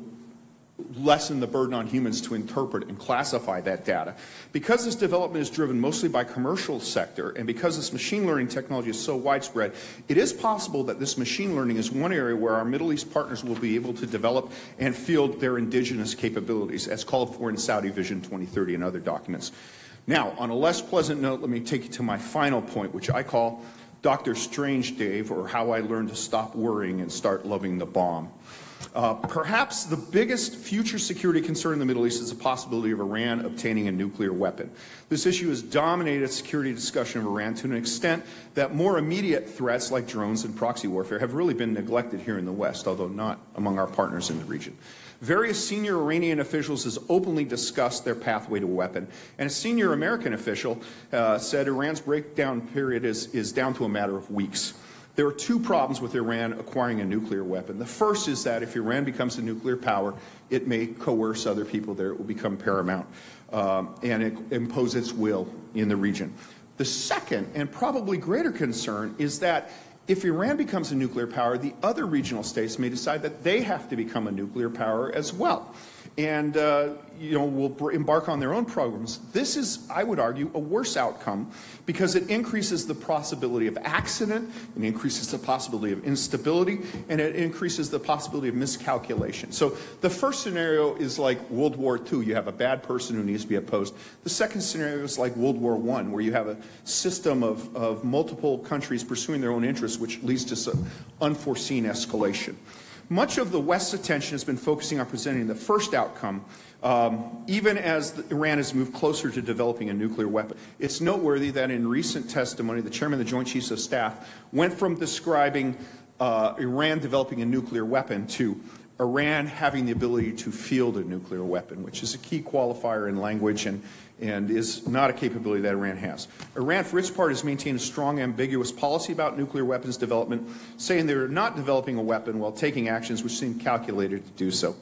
lessen the burden on humans to interpret and classify that data. Because this development is driven mostly by commercial sector, and because this machine learning technology is so widespread, it is possible that this machine learning is one area where our Middle East partners will be able to develop and field their indigenous capabilities, as called for in Saudi Vision 2030 and other documents. Now, on a less pleasant note, let me take you to my final point, which I call Dr. Strange Dave, or how I learned to stop worrying and start loving the bomb. Perhaps the biggest future security concern in the Middle East is the possibility of Iran obtaining a nuclear weapon. This issue has dominated security discussion of Iran to an extent that more immediate threats like drones and proxy warfare have really been neglected here in the West, although not among our partners in the region. Various senior Iranian officials has openly discussed their pathway to a weapon, and a senior American official said Iran's breakdown period is down to a matter of weeks. There are two problems with Iran acquiring a nuclear weapon. The first is that if Iran becomes a nuclear power, it may coerce other people there. It will become paramount, and it impose its will in the region. The second, and probably greater concern, is that if Iran becomes a nuclear power, the other regional states may decide that they have to become a nuclear power as well. and will embark on their own programs. This is, I would argue, a worse outcome because it increases the possibility of accident, it increases the possibility of instability, and it increases the possibility of miscalculation. So the first scenario is like World War II. You have a bad person who needs to be opposed. The second scenario is like World War I, where you have a system of multiple countries pursuing their own interests, which leads to some unforeseen escalation. Much of the West's attention has been focusing on presenting the first outcome, even as Iran has moved closer to developing a nuclear weapon. It's noteworthy that in recent testimony, the chairman of the Joint Chiefs of Staff went from describing Iran developing a nuclear weapon to Iran having the ability to field a nuclear weapon, which is a key qualifier in language and is not a capability that Iran has. Iran, for its part, has maintained a strong, ambiguous policy about nuclear weapons development, saying they're not developing a weapon while taking actions which seem calculated to do so.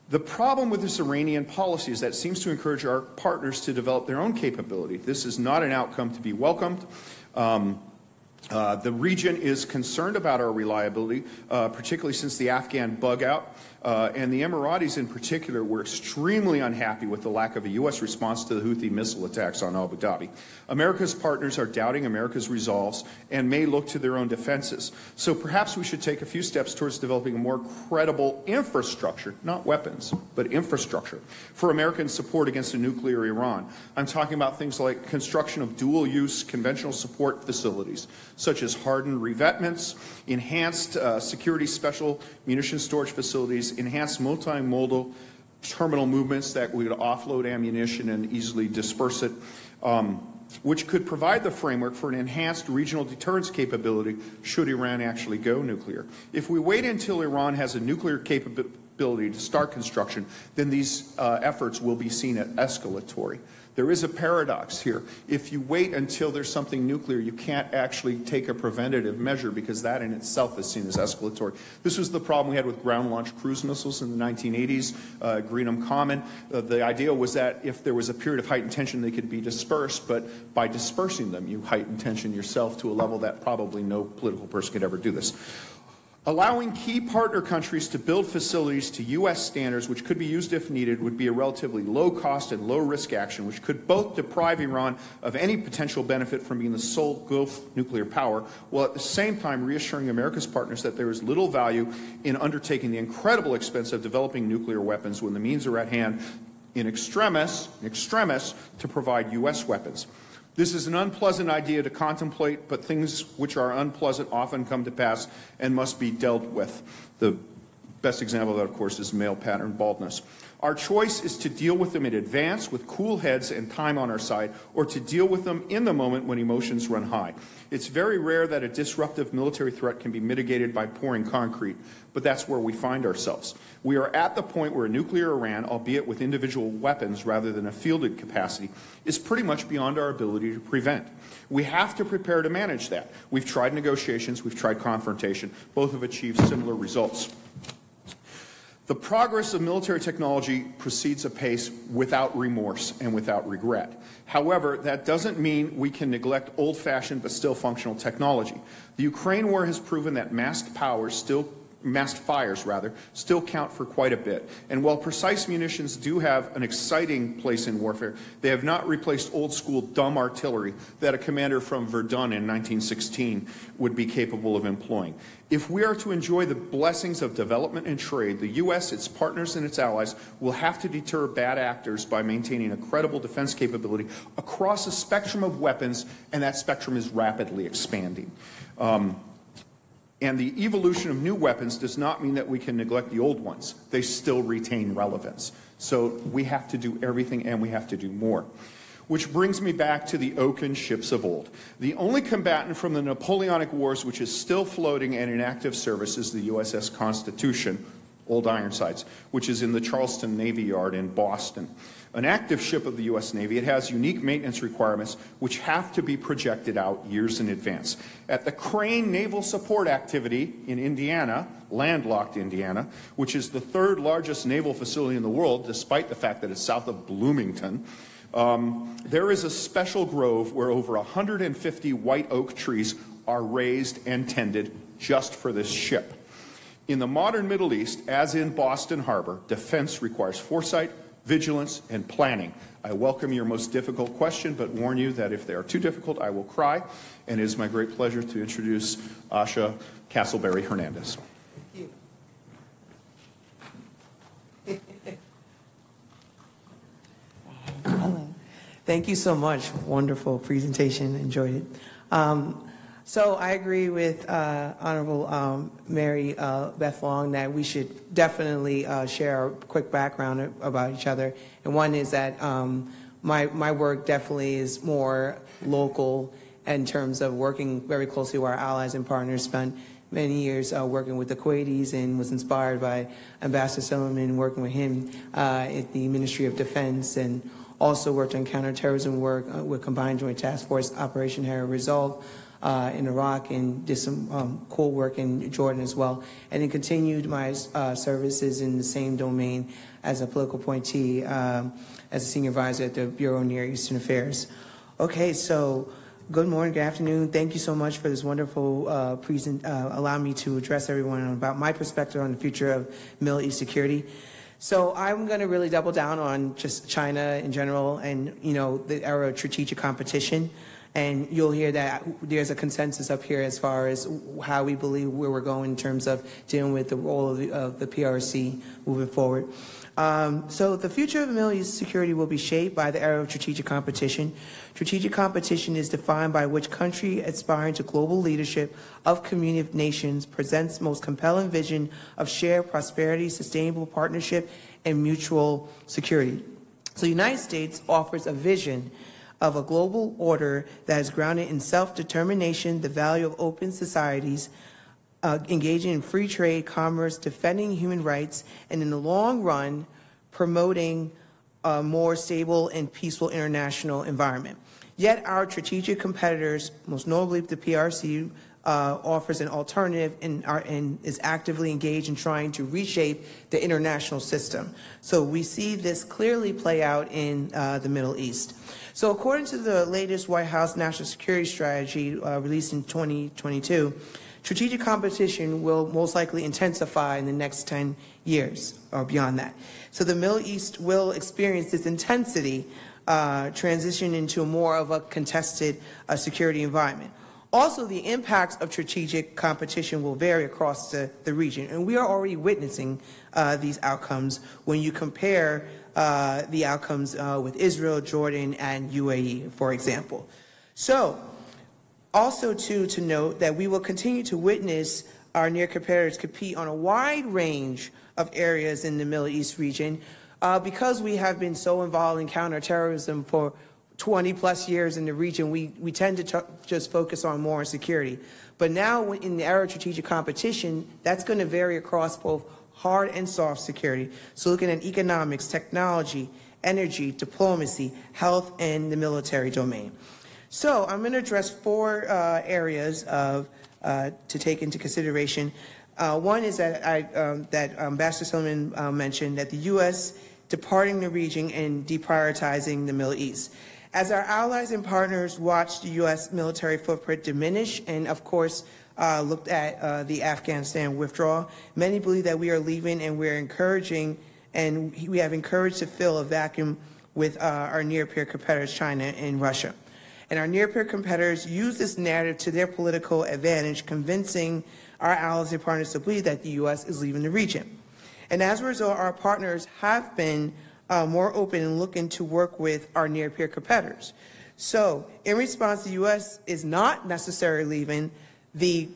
The problem with this Iranian policy is that it seems to encourage our partners to develop their own capability. This is not an outcome to be welcomed. The region is concerned about our reliability, particularly since the Afghan bug out. And the Emiratis in particular were extremely unhappy with the lack of a U.S. response to the Houthi missile attacks on Abu Dhabi. America's partners are doubting America's resolves and may look to their own defenses. So perhaps we should take a few steps towards developing a more credible infrastructure, not weapons, but infrastructure, for American support against a nuclear Iran. I'm talking about things like construction of dual-use conventional support facilities, such as hardened revetments, enhanced security special munition storage facilities, enhanced multimodal terminal movements that would offload ammunition and easily disperse it, which could provide the framework for an enhanced regional deterrence capability should Iran actually go nuclear. If we wait until Iran has a nuclear capability to start construction, then these efforts will be seen as escalatory. There is a paradox here. If you wait until there's something nuclear, you can't actually take a preventative measure because that in itself is seen as escalatory. This was the problem we had with ground-launched cruise missiles in the 1980s, Greenham Common. The idea was that if there was a period of heightened tension, they could be dispersed, but by dispersing them, you heighten tension yourself to a level that probably no political person could ever do this. Allowing key partner countries to build facilities to U.S. standards, which could be used if needed, would be a relatively low-cost and low-risk action, which could both deprive Iran of any potential benefit from being the sole Gulf nuclear power, while at the same time reassuring America's partners that there is little value in undertaking the incredible expense of developing nuclear weapons when the means are at hand in extremis to provide U.S. weapons. This is an unpleasant idea to contemplate, but things which are unpleasant often come to pass and must be dealt with. The best example of that, of course, is male pattern baldness. Our choice is to deal with them in advance with cool heads and time on our side, or to deal with them in the moment when emotions run high. It's very rare that a disruptive military threat can be mitigated by pouring concrete, but that's where we find ourselves. We are at the point where a nuclear Iran, albeit with individual weapons rather than a fielded capacity, is pretty much beyond our ability to prevent. We have to prepare to manage that. We've tried negotiations, we've tried confrontation. Both have achieved similar results. The progress of military technology proceeds apace without remorse and without regret. However, that doesn't mean we can neglect old-fashioned but still functional technology. The Ukraine war has proven that masked fires still count for quite a bit. And while precise munitions do have an exciting place in warfare, they have not replaced old-school dumb artillery that a commander from Verdun in 1916 would be capable of employing. If we are to enjoy the blessings of development and trade, the U.S., its partners, and its allies will have to deter bad actors by maintaining a credible defense capability across a spectrum of weapons, and that spectrum is rapidly expanding. And the evolution of new weapons does not mean that we can neglect the old ones. They still retain relevance. So we have to do everything, and we have to do more. Which brings me back to the oaken ships of old. The only combatant from the Napoleonic Wars which is still floating and in active service is the USS Constitution, Old Ironsides, which is in the Charleston Navy Yard in Boston. An active ship of the U.S. Navy, it has unique maintenance requirements which have to be projected out years in advance. At the Crane Naval Support Activity in Indiana, landlocked Indiana, which is the third largest naval facility in the world, despite the fact that it's south of Bloomington, there is a special grove where over 150 white oak trees are raised and tended just for this ship. In the modern Middle East, as in Boston Harbor, defense requires foresight, vigilance, and planning. I welcome your most difficult question, but warn you that if they are too difficult, I will cry. And it is my great pleasure to introduce Asha Castleberry-Hernandez. Thank you so much. Wonderful presentation. Enjoyed it. So I agree with Honorable Mary Beth Long that we should definitely share a quick background about each other. And one is that my work definitely is more local in terms of working very closely with our allies and partners. Spent many years working with the Kuwaitis and was inspired by Ambassador Silliman, working with him at the Ministry of Defense, and also worked on counterterrorism work with Combined Joint Task Force Operation Inherent Resolve in Iraq, and did some cool work in Jordan as well. And then continued my services in the same domain as a political appointee, as a senior advisor at the Bureau of Near Eastern Affairs. Okay, so good morning, good afternoon. Thank you so much for this wonderful allowing me to address everyone about my perspective on the future of Middle East security. So I'm going to really double down on just China in general and, you know, the era of strategic competition. And you'll hear that there's a consensus up here as far as how we believe where we're going in terms of dealing with the role of the PRC moving forward. So the future of Middle East security will be shaped by the era of strategic competition. Strategic competition is defined by which country aspiring to global leadership of community of nations presents most compelling vision of shared prosperity, sustainable partnership, and mutual security. So the United States offers a vision of a global order that is grounded in self-determination, the value of open societies, engaging in free trade, commerce, defending human rights, and in the long run, promoting a more stable and peaceful international environment. Yet our strategic competitors, most notably the PRC, offers an alternative and is actively engaged in trying to reshape the international system. So we see this clearly play out in the Middle East. So according to the latest White House National Security Strategy released in 2022, strategic competition will most likely intensify in the next 10 years or beyond that. So the Middle East will experience this intensity transition into more of a contested security environment. Also, the impacts of strategic competition will vary across the region, and we are already witnessing these outcomes when you compare the outcomes with Israel, Jordan, and UAE, for example. So, also to note that we will continue to witness our near competitors compete on a wide range of areas in the Middle East region because we have been so involved in counterterrorism for 20 plus years in the region. We tend to just focus on more security. But now in the era of strategic competition, that's going to vary across both hard and soft security. So looking at economics, technology, energy, diplomacy, health, and the military domain. So I'm going to address four areas to take into consideration. One is that Ambassador Silliman mentioned, that the U.S. departing the region and deprioritizing the Middle East. As our allies and partners watch the U.S. military footprint diminish and, of course, looked at the Afghanistan withdrawal, many believe that we are leaving, and we're encouraging, and we have encouraged to fill a vacuum with our near-peer competitors, China and Russia. And our near-peer competitors use this narrative to their political advantage, convincing our allies and partners to believe that the U.S. is leaving the region. And as a result, our partners have been more open and looking to work with our near-peer competitors. So, in response, the U.S. is not necessarily leaving. The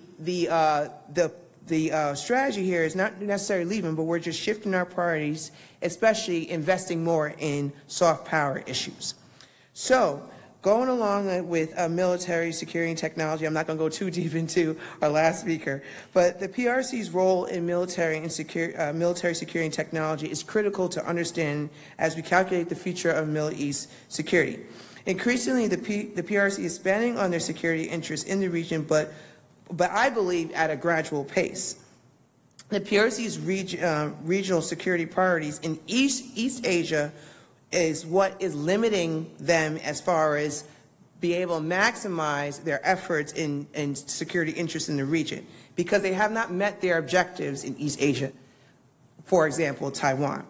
strategy here is not necessarily leaving, but we're just shifting our priorities, especially investing more in soft power issues. So, going along with military security and technology, I'm not going to go too deep into our last speaker, but the PRC's role in military security and technology is critical to understand as we calculate the future of Middle East security. Increasingly, the PRC is expanding on their security interests in the region, but I believe at a gradual pace. The PRC's regional security priorities in East Asia is what is limiting them as far as be able to maximize their efforts in security interests in the region because they have not met their objectives in East Asia, for example, Taiwan.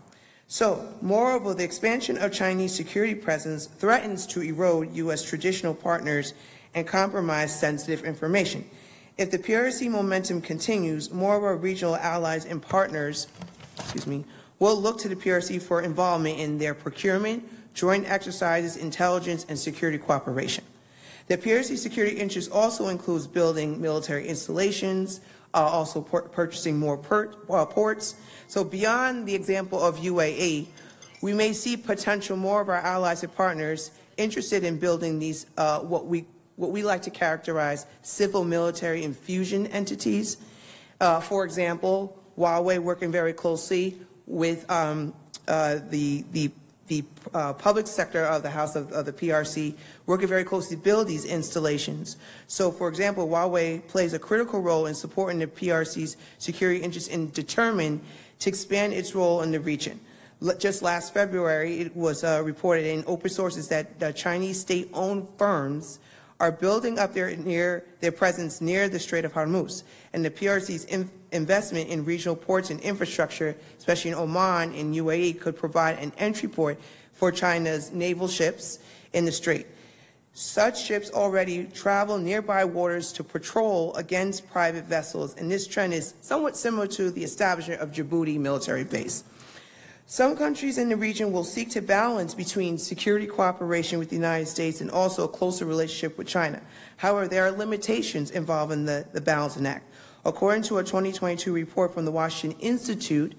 So, moreover, the expansion of Chinese security presence threatens to erode U.S. traditional partners and compromise sensitive information. If the PRC momentum continues, more of our regional allies and partners, will look to the PRC for involvement in their procurement, joint exercises, intelligence, and security cooperation. The PRC security interest also includes building military installations, also purchasing more ports. So beyond the example of UAE, we may see potential more of our allies and partners interested in building these, what we like to characterize civil military infusion entities. For example, Huawei working very closely with the public sector of the House of the PRC, working very closely to build these installations. So, for example, Huawei plays a critical role in supporting the PRC's security interests and determined to expand its role in the region. Just last February, it was reported in open sources that the Chinese state-owned firms are building up their presence near the Strait of Hormuz, and the PRC's investment in regional ports and infrastructure, especially in Oman and UAE, could provide an entry port for China's naval ships in the Strait. Such ships already travel nearby waters to patrol against private vessels, and this trend is somewhat similar to the establishment of Djibouti military base. Some countries in the region will seek to balance between security cooperation with the United States and also a closer relationship with China. However, there are limitations involved in the balancing act. According to a 2022 report from the Washington Institute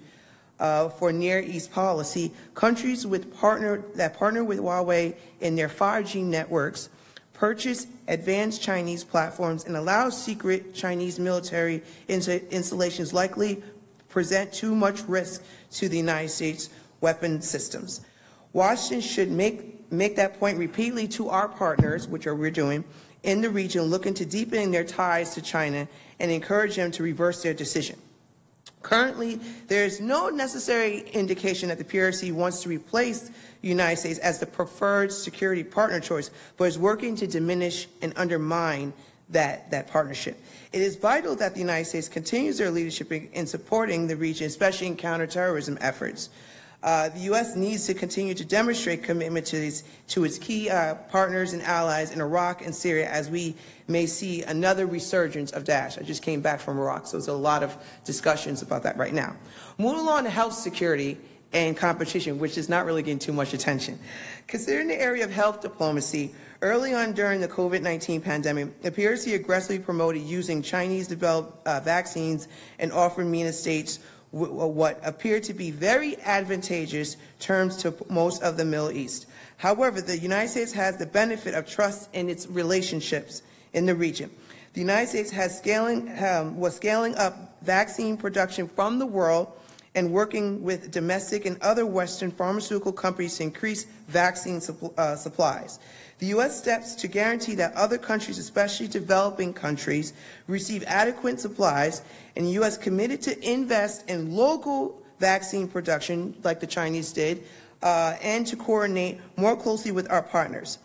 for Near East Policy, countries that partner with Huawei in their 5G networks purchase advanced Chinese platforms and allow secret Chinese military installations likely present too much risk to the United States weapon systems. Washington should make that point repeatedly to our partners, which we're doing, in the region, looking to deepening their ties to China and encourage them to reverse their decision. Currently, there is no necessary indication that the PRC wants to replace the United States as the preferred security partner choice, but is working to diminish and undermine that partnership. It is vital that the United States continues their leadership in supporting the region, especially in counterterrorism efforts. The U.S. needs to continue to demonstrate commitment to its key partners and allies in Iraq and Syria, as we may see another resurgence of Daesh. I just came back from Iraq, so there's a lot of discussions about that right now. Moving along to health security and competition, which is not really getting too much attention. Considering the area of health diplomacy, early on during the COVID-19 pandemic, the PRC aggressively promoted using Chinese-developed vaccines and offered the United States what appeared to be very advantageous terms to most of the Middle East. However, the United States has the benefit of trust in its relationships in the region. The United States was scaling up vaccine production from the world and working with domestic and other Western pharmaceutical companies to increase vaccine supplies. The U.S. steps to guarantee that other countries, especially developing countries, receive adequate supplies, and the U.S. committed to invest in local vaccine production, like the Chinese did, and to coordinate more closely with our partners.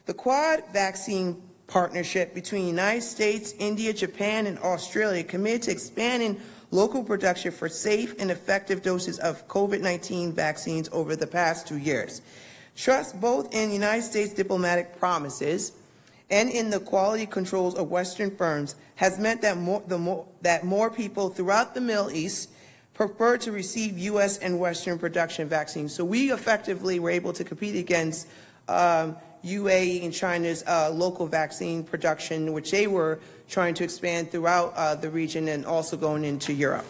The Quad vaccine partnership between the United States, India, Japan, and Australia committed to expanding local production for safe and effective doses of COVID-19 vaccines over the past 2 years. Trust both in the United States diplomatic promises and in the quality controls of Western firms has meant that more people throughout the Middle East prefer to receive U.S. and Western production vaccines. So we effectively were able to compete against UAE and China's local vaccine production, which they were trying to expand throughout the region and also going into Europe.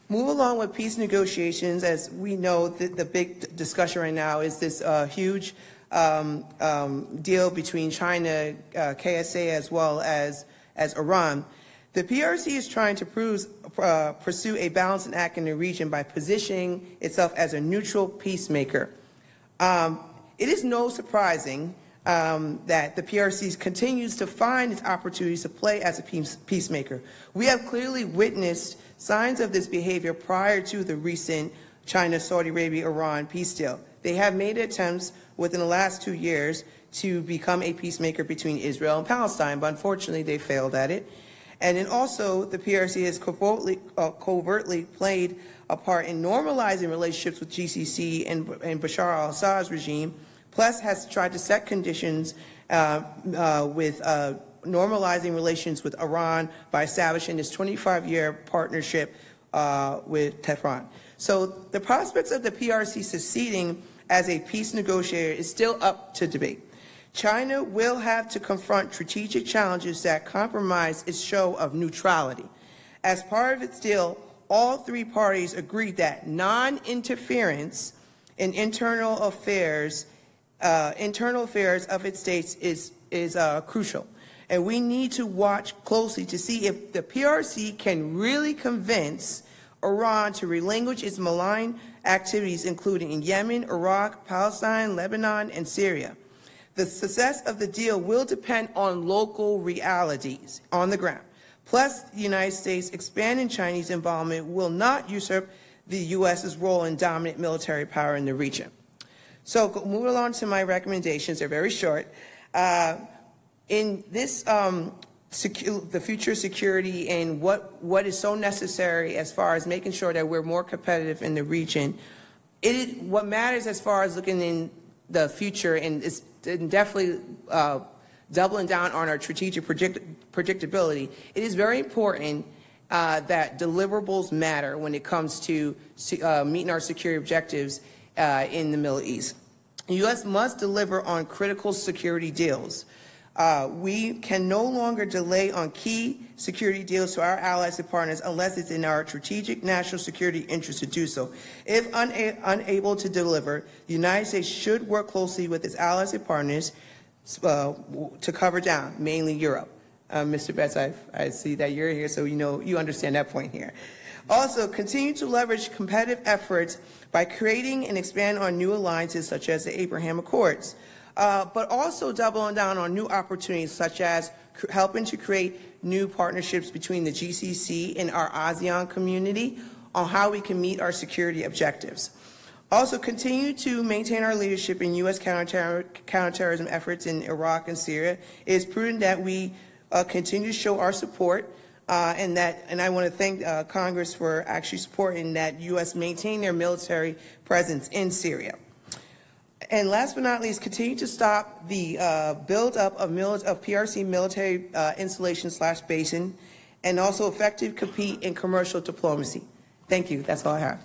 Move along with peace negotiations. As we know, the big discussion right now is this huge deal between China, KSA, as well as Iran. The PRC is trying to pursue a balancing act in the region by positioning itself as a neutral peacemaker. It is no surprising that the PRC continues to find its opportunities to play as a peacemaker. We have clearly witnessed signs of this behavior prior to the recent China, Saudi Arabia, Iran peace deal. they have made attempts within the last 2 years to become a peacemaker between Israel and Palestine, but unfortunately they failed at it. And then also the PRC has covertly played a part in normalizing relationships with GCC and Bashar al-Assad's regime, plus has tried to set conditions with normalizing relations with Iran by establishing this 25-year partnership with Tehran. So the prospects of the PRC succeeding as a peace negotiator is still up to debate. China will have to confront strategic challenges that compromise its show of neutrality. As part of its deal, all three parties agreed that non-interference in internal affairs of its states is crucial. And we need to watch closely to see if the PRC can really convince Iran to relinquish its malign activities, including in Yemen, Iraq, Palestine, Lebanon, and Syria. The success of the deal will depend on local realities on the ground. Plus, the United States expanding Chinese involvement will not usurp the U.S.'s role in dominant military power in the region. So, moving along to my recommendations, they're very short. In this, the future security and what is so necessary as far as making sure that we're more competitive in the region, what matters as far as looking in the future and is definitely doubling down on our strategic predictability, it is very important that deliverables matter when it comes to meeting our security objectives in the Middle East. The U.S. must deliver on critical security deals. We can no longer delay on key security deals to our allies and partners unless it's in our strategic national security interest to do so. If unable to deliver, the United States should work closely with its allies and partners to cover down, mainly Europe. Mr. Betts, I see that you're here, so you understand that point here. Also, continue to leverage competitive efforts by creating and expanding on new alliances such as the Abraham Accords. But also doubling down on new opportunities such as helping to create new partnerships between the GCC and our ASEAN community on how we can meet our security objectives. Also, continue to maintain our leadership in U.S. counterterrorism efforts in Iraq and Syria. It is prudent that we continue to show our support and I want to thank Congress for actually supporting that U.S. maintain their military presence in Syria. And last but not least, continue to stop the buildup of PRC military installation/basin, and also effective compete in commercial diplomacy. Thank you. That's all I have.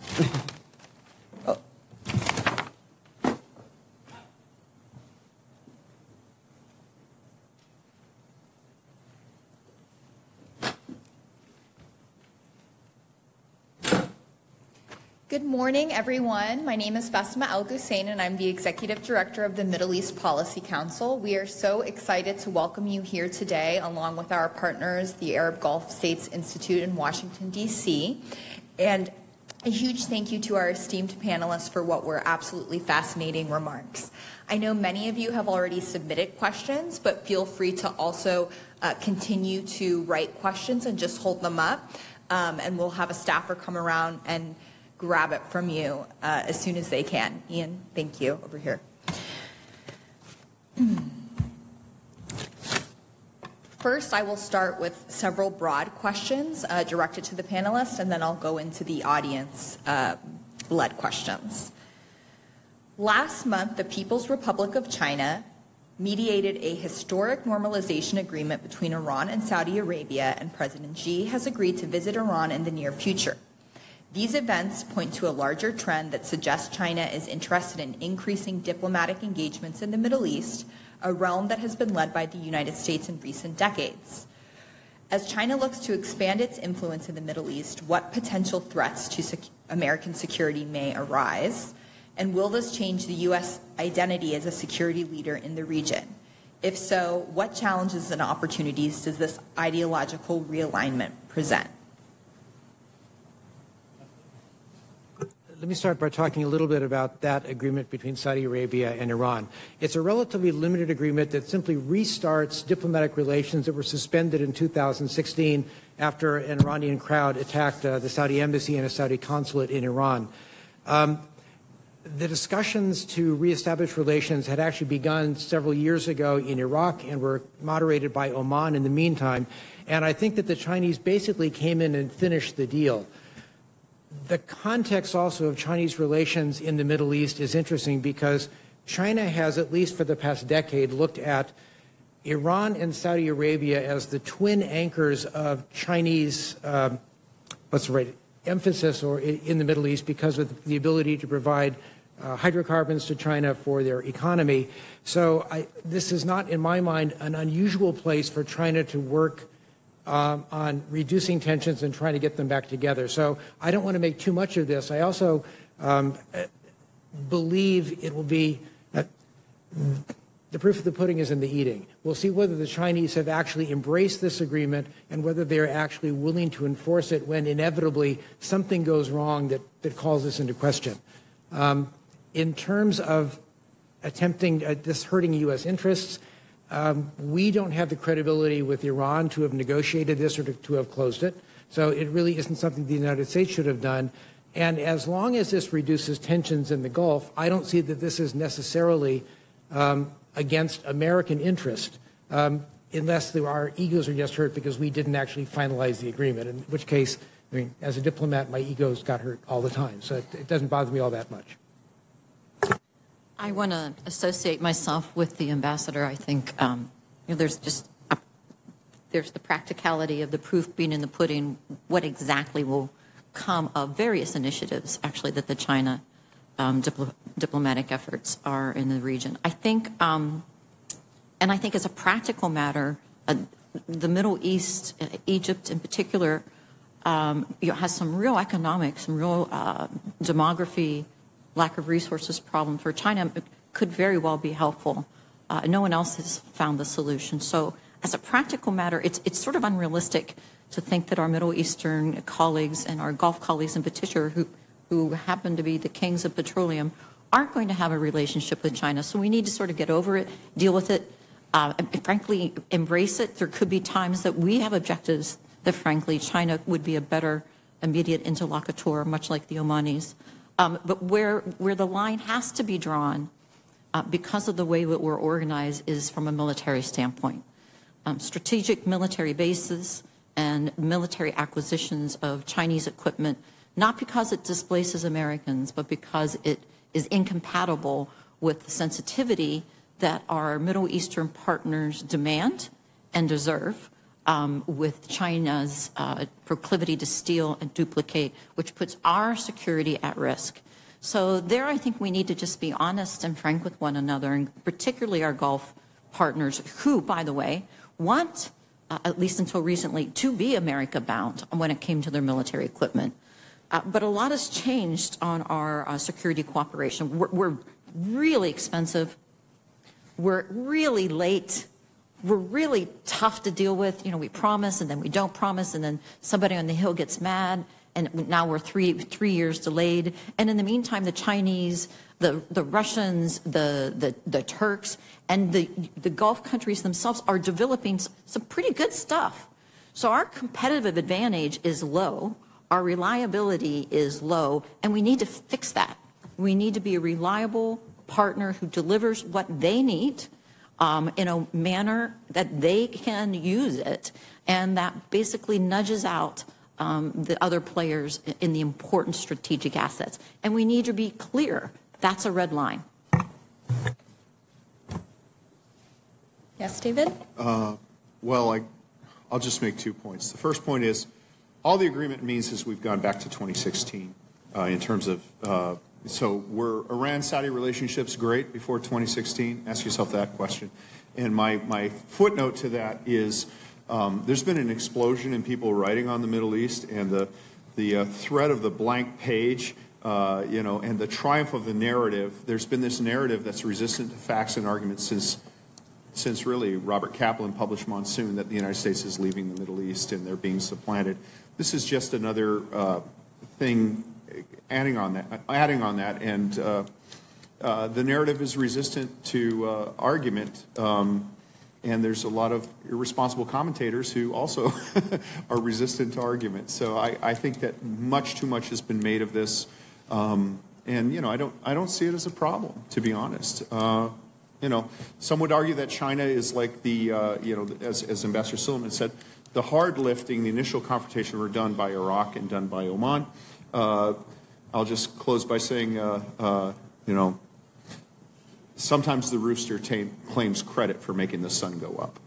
Good morning, everyone. My name is Bassima Alghussein, and I'm the Executive Director of the Middle East Policy Council. We are so excited to welcome you here today, along with our partners, the Arab Gulf States Institute in Washington, D.C. And a huge thank you to our esteemed panelists for what were absolutely fascinating remarks. I know many of you have already submitted questions, but feel free to also continue to write questions and just hold them up, and we'll have a staffer come around and grab it from you as soon as they can. Ian, thank you. Over here. First, I will start with several broad questions directed to the panelists, and then I'll go into the audience-led questions. Last month, the People's Republic of China mediated a historic normalization agreement between Iran and Saudi Arabia, and President Xi has agreed to visit Iran in the near future. These events point to a larger trend that suggests China is interested in increasing diplomatic engagements in the Middle East, a realm that has been led by the United States in recent decades. As China looks to expand its influence in the Middle East, what potential threats to American security may arise? And will this change the U.S. identity as a security leader in the region? If so, what challenges and opportunities does this ideological realignment present? Let me start by talking a little bit about that agreement between Saudi Arabia and Iran. It's a relatively limited agreement that simply restarts diplomatic relations that were suspended in 2016 after an Iranian crowd attacked the Saudi embassy and a Saudi consulate in Iran. The discussions to reestablish relations had actually begun several years ago in Iraq and were moderated by Oman in the meantime. And I think that the Chinese basically came in and finished the deal. The context also of Chinese relations in the Middle East is interesting because China has, at least for the past decade, looked at Iran and Saudi Arabia as the twin anchors of Chinese, emphasis or in the Middle East because of the ability to provide hydrocarbons to China for their economy. So this is not, in my mind, an unusual place for China to work on reducing tensions and trying to get them back together. So I don't want to make too much of this. I also believe it will be the proof of the pudding is in the eating. We'll see whether the Chinese have actually embraced this agreement and whether they're actually willing to enforce it when inevitably something goes wrong that calls this into question. In terms of attempting this hurting U.S. interests, we don't have the credibility with Iran to have negotiated this or to have closed it. So it really isn't something the United States should have done. And as long as this reduces tensions in the Gulf, I don't see that this is necessarily against American interest, unless our egos are just hurt because we didn't actually finalize the agreement, in which case, I mean, as a diplomat, my egos got hurt all the time. So it doesn't bother me all that much. I want to associate myself with the ambassador. I think there's the practicality of the proof being in the pudding, what exactly will come of various initiatives, actually, that the China diplomatic efforts are in the region. I think, and I think as a practical matter, the Middle East, Egypt in particular, has some real economic, some real demography, lack of resources problems where China could very well be helpful. No one else has found the solution. So as a practical matter, it's sort of unrealistic to think that our Middle Eastern colleagues and our Gulf colleagues in particular who happen to be the kings of petroleum aren't going to have a relationship with China. So we need to sort of get over it, deal with it, and frankly, embrace it. There could be times that we have objectives that, frankly, China would be a better immediate interlocutor, much like the Omanis. But where the line has to be drawn because of the way that we're organized is from a military standpoint. Strategic military bases and military acquisitions of Chinese equipment, not because it displaces Americans, but because it is incompatible with the sensitivity that our Middle Eastern partners demand and deserve, with China's proclivity to steal and duplicate, which puts our security at risk. So there, I think we need to just be honest and frank with one another, and particularly our Gulf partners who, by the way, want, at least until recently, to be America-bound when it came to their military equipment. But a lot has changed on our security cooperation. We're really expensive. We're really late. We're really tough to deal with. You know, we promise and then we don't promise, and then somebody on the Hill gets mad, and now we're three years delayed. And in the meantime, the Chinese, the Russians, the Turks, and the Gulf countries themselves are developing some pretty good stuff. So our competitive advantage is low. Our reliability is low, and we need to fix that. We need to be a reliable partner who delivers what they need in a manner that they can use it, and that basically nudges out the other players in the important strategic assets. And we need to be clear. That's a red line. Yes, David? Well, I'll just make 2 points. The first point is, all the agreement means is we've gone back to 2016 in terms of, so were Iran-Saudi relationships great before 2016? Ask yourself that question. And my footnote to that is there's been an explosion in people writing on the Middle East, and the threat of the blank page, and the triumph of the narrative. There's been this narrative that's resistant to facts and arguments since really Robert Kaplan published Monsoon, that the United States is leaving the Middle East and they're being supplanted. This is just another thing adding on that, and the narrative is resistant to argument, and there's a lot of irresponsible commentators who also are resistant to argument. So I think that much too much has been made of this. And, I don't see it as a problem, to be honest. Some would argue that China is like the, as Ambassador Silliman said, the hard lifting, the initial confrontation were done by Iraq and done by Oman. I'll just close by saying, sometimes the rooster claims credit for making the sun go up.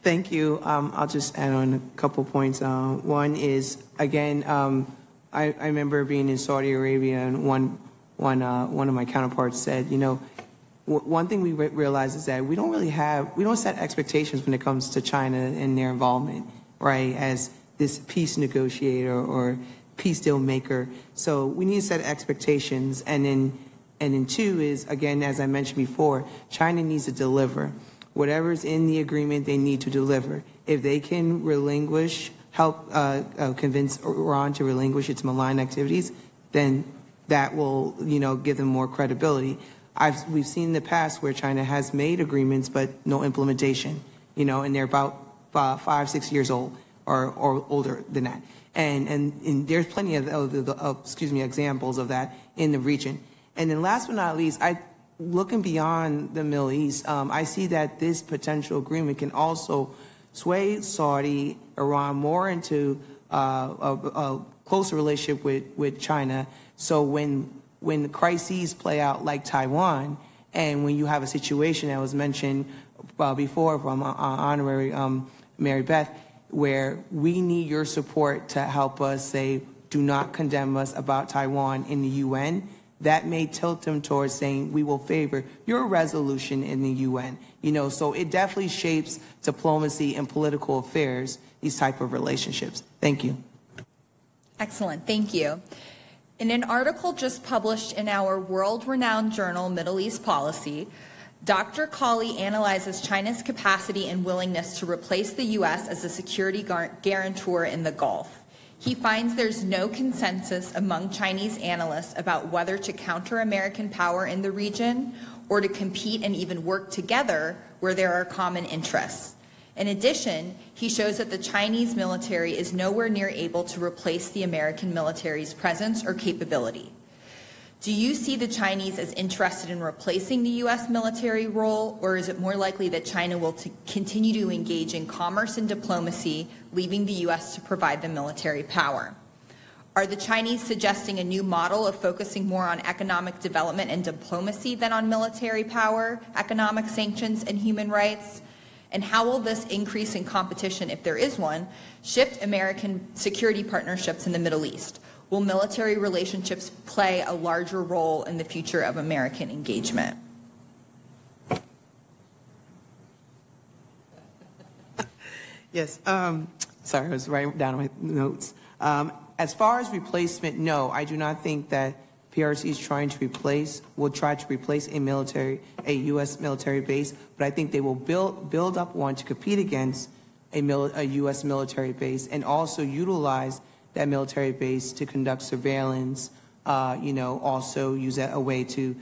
Thank you. I'll just add on a couple points. One is, again, I remember being in Saudi Arabia, and one of my counterparts said, one thing we realize is that we don't set expectations when it comes to China and their involvement, right, as this peace negotiator or peace deal maker. So we need to set expectations. And then two is, again, as I mentioned before, China needs to deliver. Whatever's in the agreement, they need to deliver. If they can help convince Iran to relinquish its malign activities, then that will, give them more credibility. We've seen in the past where China has made agreements but no implementation, and they're about 5-6 years old or older than that. And there's plenty of examples of that in the region. And then last but not least, looking beyond the Middle East, I see that this potential agreement can also sway Saudi, Iran more into a closer relationship with China. So when the crises play out like Taiwan, and when you have a situation that was mentioned before from Honorary Mary Beth, where we need your support to help us say, do not condemn us about Taiwan in the UN, that may tilt them towards saying we will favor your resolution in the UN. So it definitely shapes diplomacy and political affairs, these type of relationships. Thank you. Excellent, thank you. In an article just published in our world-renowned journal, Middle East Policy, Dr. Colley analyzes China's capacity and willingness to replace the U.S. as a security guarantor in the Gulf. He finds there's no consensus among Chinese analysts about whether to counter American power in the region or to compete and even work together where there are common interests. In addition, he shows that the Chinese military is nowhere near able to replace the American military's presence or capability. Do you see the Chinese as interested in replacing the U.S. military role, or is it more likely that China will continue to engage in commerce and diplomacy, leaving the U.S. to provide the military power? Are the Chinese suggesting a new model of focusing more on economic development and diplomacy than on military power, economic sanctions, and human rights? And how will this increase in competition, if there is one, shift American security partnerships in the Middle East? Will military relationships play a larger role in the future of American engagement? Yes. Sorry, I was writing down my notes. As far as replacement, no, I do not think that PRC is will try to replace a U.S. military base, but I think they will build up one to compete against a U.S. military base and also utilize that military base to conduct surveillance, also use that a way to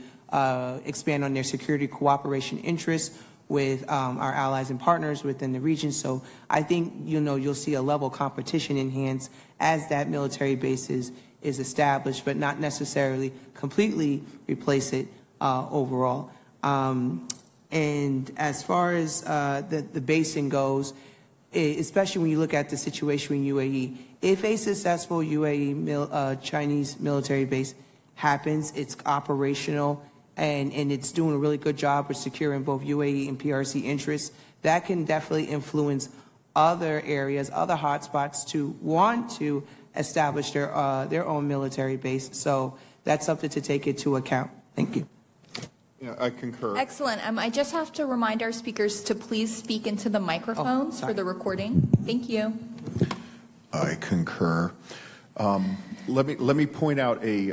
expand on their security cooperation interests with our allies and partners within the region. So I think, you'll see a level competition enhance as that military base is established, but not necessarily completely replace it overall. And as far as the basing goes, especially when you look at the situation in UAE, if a successful UAE Chinese military base happens, it's operational, and it's doing a really good job with securing both UAE and PRC interests, that can definitely influence other areas, other hotspots to want to establish their own military base. So that's something to take into account. Thank you. Yeah, I concur. Excellent. I just have to remind our speakers to please speak into the microphones for the recording. Thank you. I concur. Let me point out a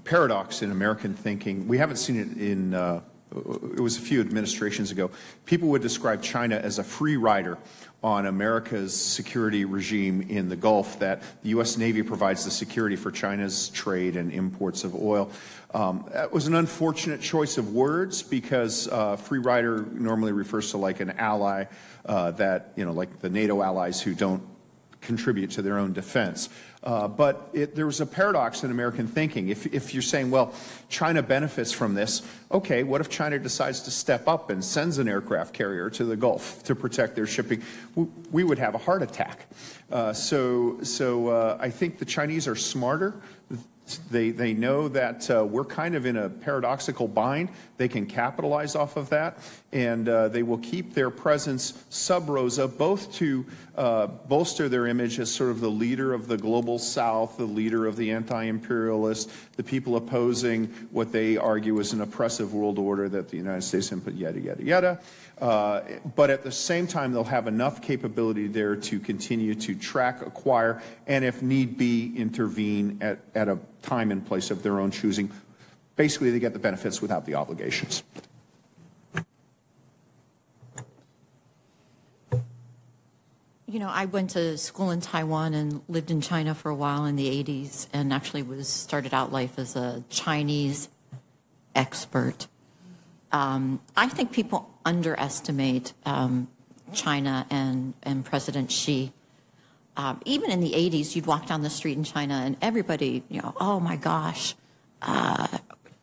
paradox in American thinking. We haven't seen it in, it was a few administrations ago. People would describe China as a free rider on America's security regime in the Gulf, that the U.S. Navy provides the security for China's trade and imports of oil. That was an unfortunate choice of words, because free rider normally refers to like an ally that, like the NATO allies who don't contribute to their own defense. But there's a paradox in American thinking. If you're saying, well, China benefits from this, okay, what if China decides to step up and sends an aircraft carrier to the Gulf to protect their shipping? We would have a heart attack. So I think the Chinese are smarter. They know that we're kind of in a paradoxical bind. They can capitalize off of that, and they will keep their presence sub rosa, both to bolster their image as sort of the leader of the global South, the leader of the anti-imperialist, the people opposing what they argue is an oppressive world order that the United States input, yada, yada, yada. But at the same time, they'll have enough capability there to continue to track, acquire, and if need be, intervene at a time and place of their own choosing. Basically, they get the benefits without the obligations. You know, I went to school in Taiwan and lived in China for a while in the 80s, and actually started out life as a Chinese expert. I think people underestimate China and President Xi. Even in the 80s, you'd walk down the street in China and everybody, you know, oh my gosh,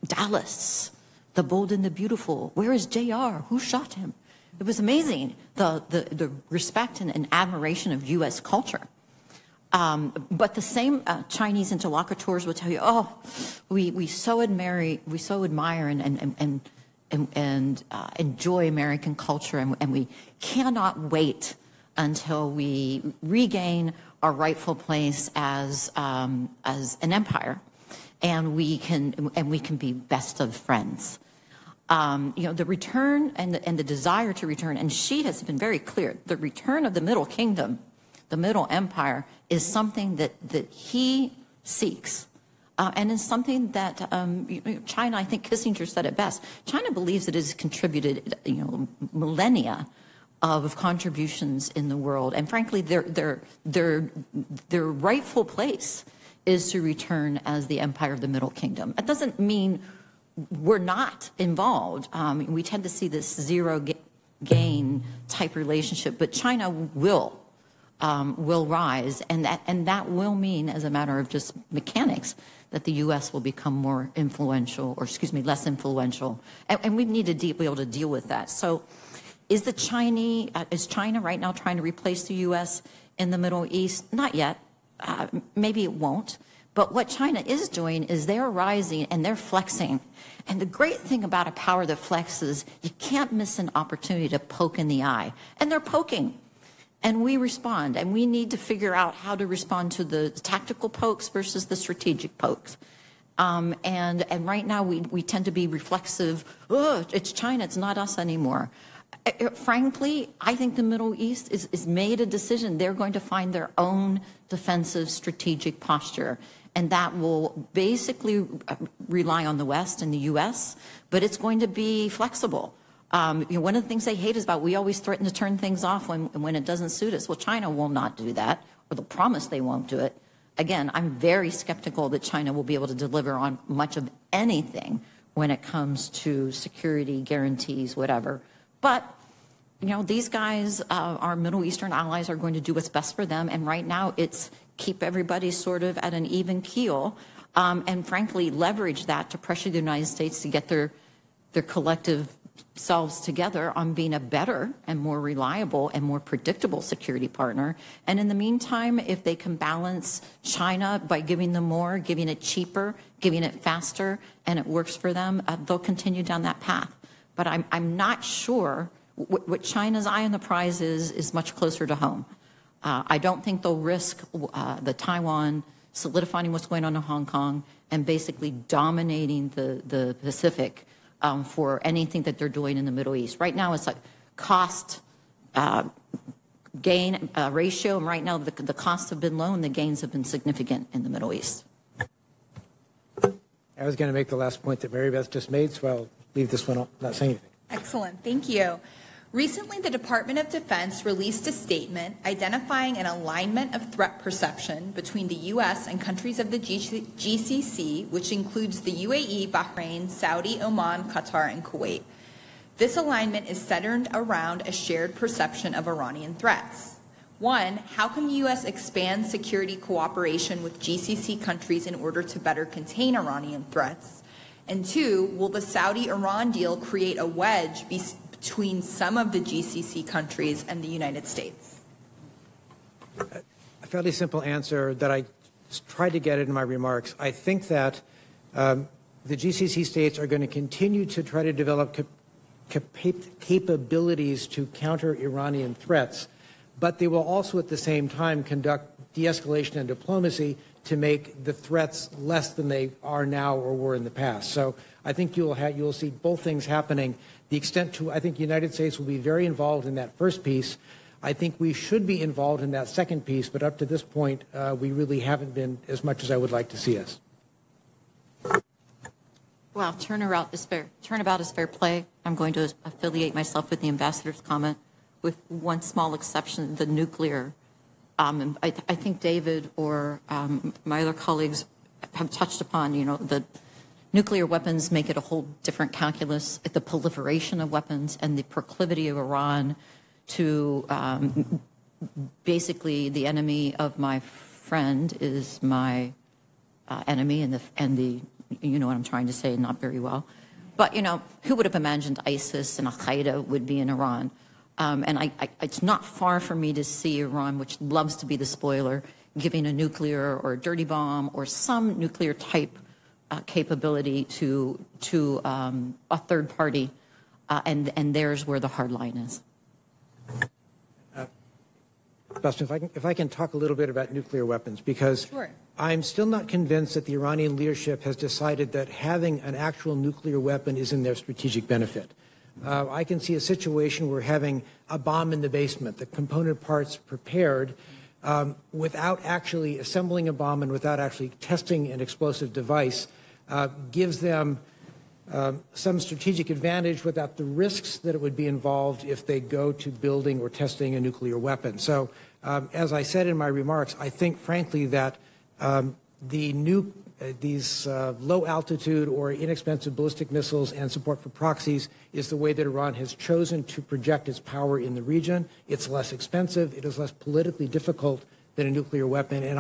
Dallas, the bold and the beautiful. Where is JR? Who shot him? It was amazing, the respect and admiration of U.S. culture. But the same Chinese interlocutors will tell you, oh, we so admire and enjoy American culture, and we cannot wait until we regain our rightful place as an empire, and we can be best of friends. You know, the return and the desire to return, and Xi has been very clear, the return of the Middle Kingdom, the Middle Empire, is something that he seeks. And is something that China, I think Kissinger said it best, China believes it has contributed, you know, millennia of contributions in the world. And frankly, their rightful place is to return as the empire of the Middle Kingdom. It doesn't mean we're not involved. We tend to see this zero gain type relationship, but China will rise, and that will mean, as a matter of just mechanics, that the U.S. will become more influential, or excuse me, less influential, and we need to be able to deal with that. So, is China right now trying to replace the U.S. in the Middle East? Not yet. Maybe it won't. But what China is doing is they're rising and they're flexing. And the great thing about a power that flexes, you can't miss an opportunity to poke in the eye. And they're poking. And we respond. And we need to figure out how to respond to the tactical pokes versus the strategic pokes. And right now we tend to be reflexive. Oh, it's China, it's not us anymore. Frankly, I think the Middle East is made a decision. They're going to find their own defensive strategic posture. And that will basically rely on the West and the U.S., but it's going to be flexible. You know, one of the things they hate is about we always threaten to turn things off when it doesn't suit us. Well, China will not do that, or they'll promise they won't do it. Again, I'm very skeptical that China will be able to deliver on much of anything when it comes to security, guarantees, whatever. But, you know, these guys, our Middle Eastern allies, are going to do what's best for them. And right now it's keep everybody sort of at an even keel, and frankly leverage that to pressure the United States to get their collective selves together on being a better and more reliable and more predictable security partner. And in the meantime, if they can balance China by giving them more, giving it cheaper, giving it faster, and it works for them, they'll continue down that path. But I'm not sure what China's eye on the prize is much closer to home. I don't think they'll risk the Taiwan solidifying what's going on in Hong Kong and basically dominating the Pacific for anything that they're doing in the Middle East. Right now, it's like cost gain ratio, and right now the costs have been low and the gains have been significant in the Middle East. I was going to make the last point that Mary Beth just made, so I'll leave this one not saying anything. Excellent. Thank you. Recently, the Department of Defense released a statement identifying an alignment of threat perception between the U.S. and countries of the GCC, which includes the UAE, Bahrain, Saudi, Oman, Qatar, and Kuwait. This alignment is centered around a shared perception of Iranian threats. One, how can the U.S. expand security cooperation with GCC countries in order to better contain Iranian threats? And two, will the Saudi-Iran deal create a wedge between some of the GCC countries and the United States? A fairly simple answer that I tried to get in my remarks. I think that the GCC states are going to continue to try to develop capabilities to counter Iranian threats, but they will also at the same time conduct de-escalation and diplomacy to make the threats less than they are now or were in the past. So I think you'll see both things happening. The extent to, I think the United States will be very involved in that first piece. I think we should be involved in that second piece, but up to this point, we really haven't been as much as I would like to see us. Well, turnabout is fair play. I'm going to affiliate myself with the ambassador's comment, with one small exception: the nuclear. I think David or my other colleagues have touched upon, the nuclear weapons make it a whole different calculus. The proliferation of weapons and the proclivity of Iran to basically the enemy of my friend is my enemy, and the you know what I'm trying to say, not very well. But, who would have imagined ISIS and Al-Qaeda would be in Iran? And it's not far for me to see Iran, which loves to be the spoiler, giving a nuclear or a dirty bomb or some nuclear type capability to a third party, and there's where the hard line is. Dustin, if I can talk a little bit about nuclear weapons, because Sure. I'm still not convinced that the Iranian leadership has decided that having an actual nuclear weapon is in their strategic benefit. I can see a situation where having a bomb in the basement, the component parts prepared, without actually assembling a bomb and without actually testing an explosive device, gives them some strategic advantage without the risks that it would be involved if they go to building or testing a nuclear weapon. So, as I said in my remarks, I think, frankly, that these low-altitude or inexpensive ballistic missiles and support for proxies is the way that Iran has chosen to project its power in the region. It's less expensive. It is less politically difficult than a nuclear weapon. And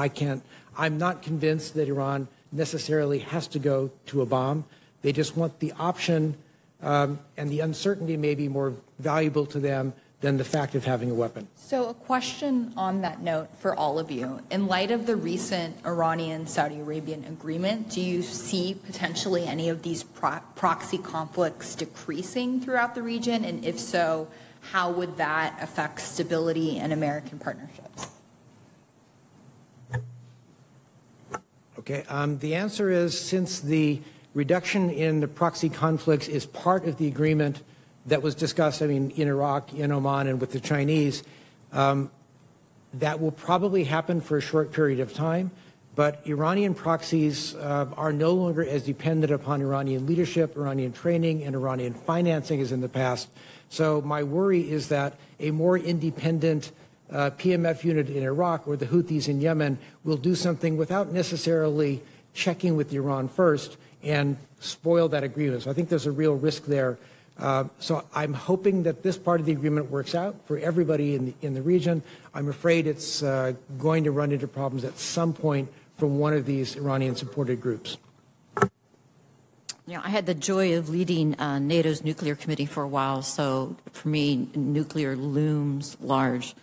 I'm not convinced that Iran necessarily has to go to a bomb. They just want the option, and the uncertainty may be more valuable to them than the fact of having a weapon. So a question on that note for all of you. In light of the recent Iranian-Saudi Arabian agreement, do you see potentially any of these proxy conflicts decreasing throughout the region? And if so, how would that affect stability and American partnerships? Okay, the answer is, since the reduction in the proxy conflicts is part of the agreement that was discussed, in Iraq, in Oman, and with the Chinese, that will probably happen for a short period of time. But Iranian proxies are no longer as dependent upon Iranian leadership, Iranian training, and Iranian financing as in the past. So my worry is that a more independent PMF unit in Iraq or the Houthis in Yemen will do something without necessarily checking with Iran first and spoil that agreement. So I think there's a real risk there. So I'm hoping that this part of the agreement works out for everybody in the region. I'm afraid it's going to run into problems at some point from one of these Iranian-supported groups. I had the joy of leading NATO's nuclear committee for a while, so for me, nuclear looms large.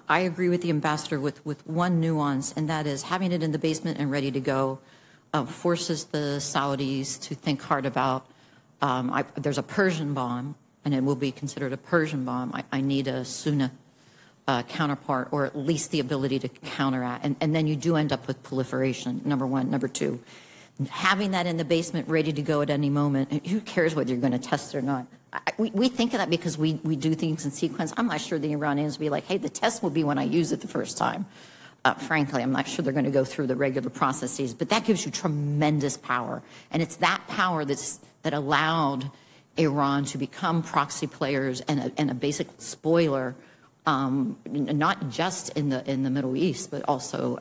I agree with the ambassador with one nuance, and that is having it in the basement and ready to go forces the Saudis to think hard about, there's a Persian bomb, and it will be considered a Persian bomb. I need a Sunni counterpart, or at least the ability to counteract. And then you do end up with proliferation, number one. Number two, having that in the basement ready to go at any moment, who cares whether you're going to test it or not? We think of that because we do things in sequence. I'm not sure the Iranians will be like, hey, the test will be when I use it the first time. Frankly, I'm not sure they're going to go through the regular processes, but that gives you tremendous power. And it's that power that allowed Iran to become proxy players and a basic spoiler, not just in the Middle East, but also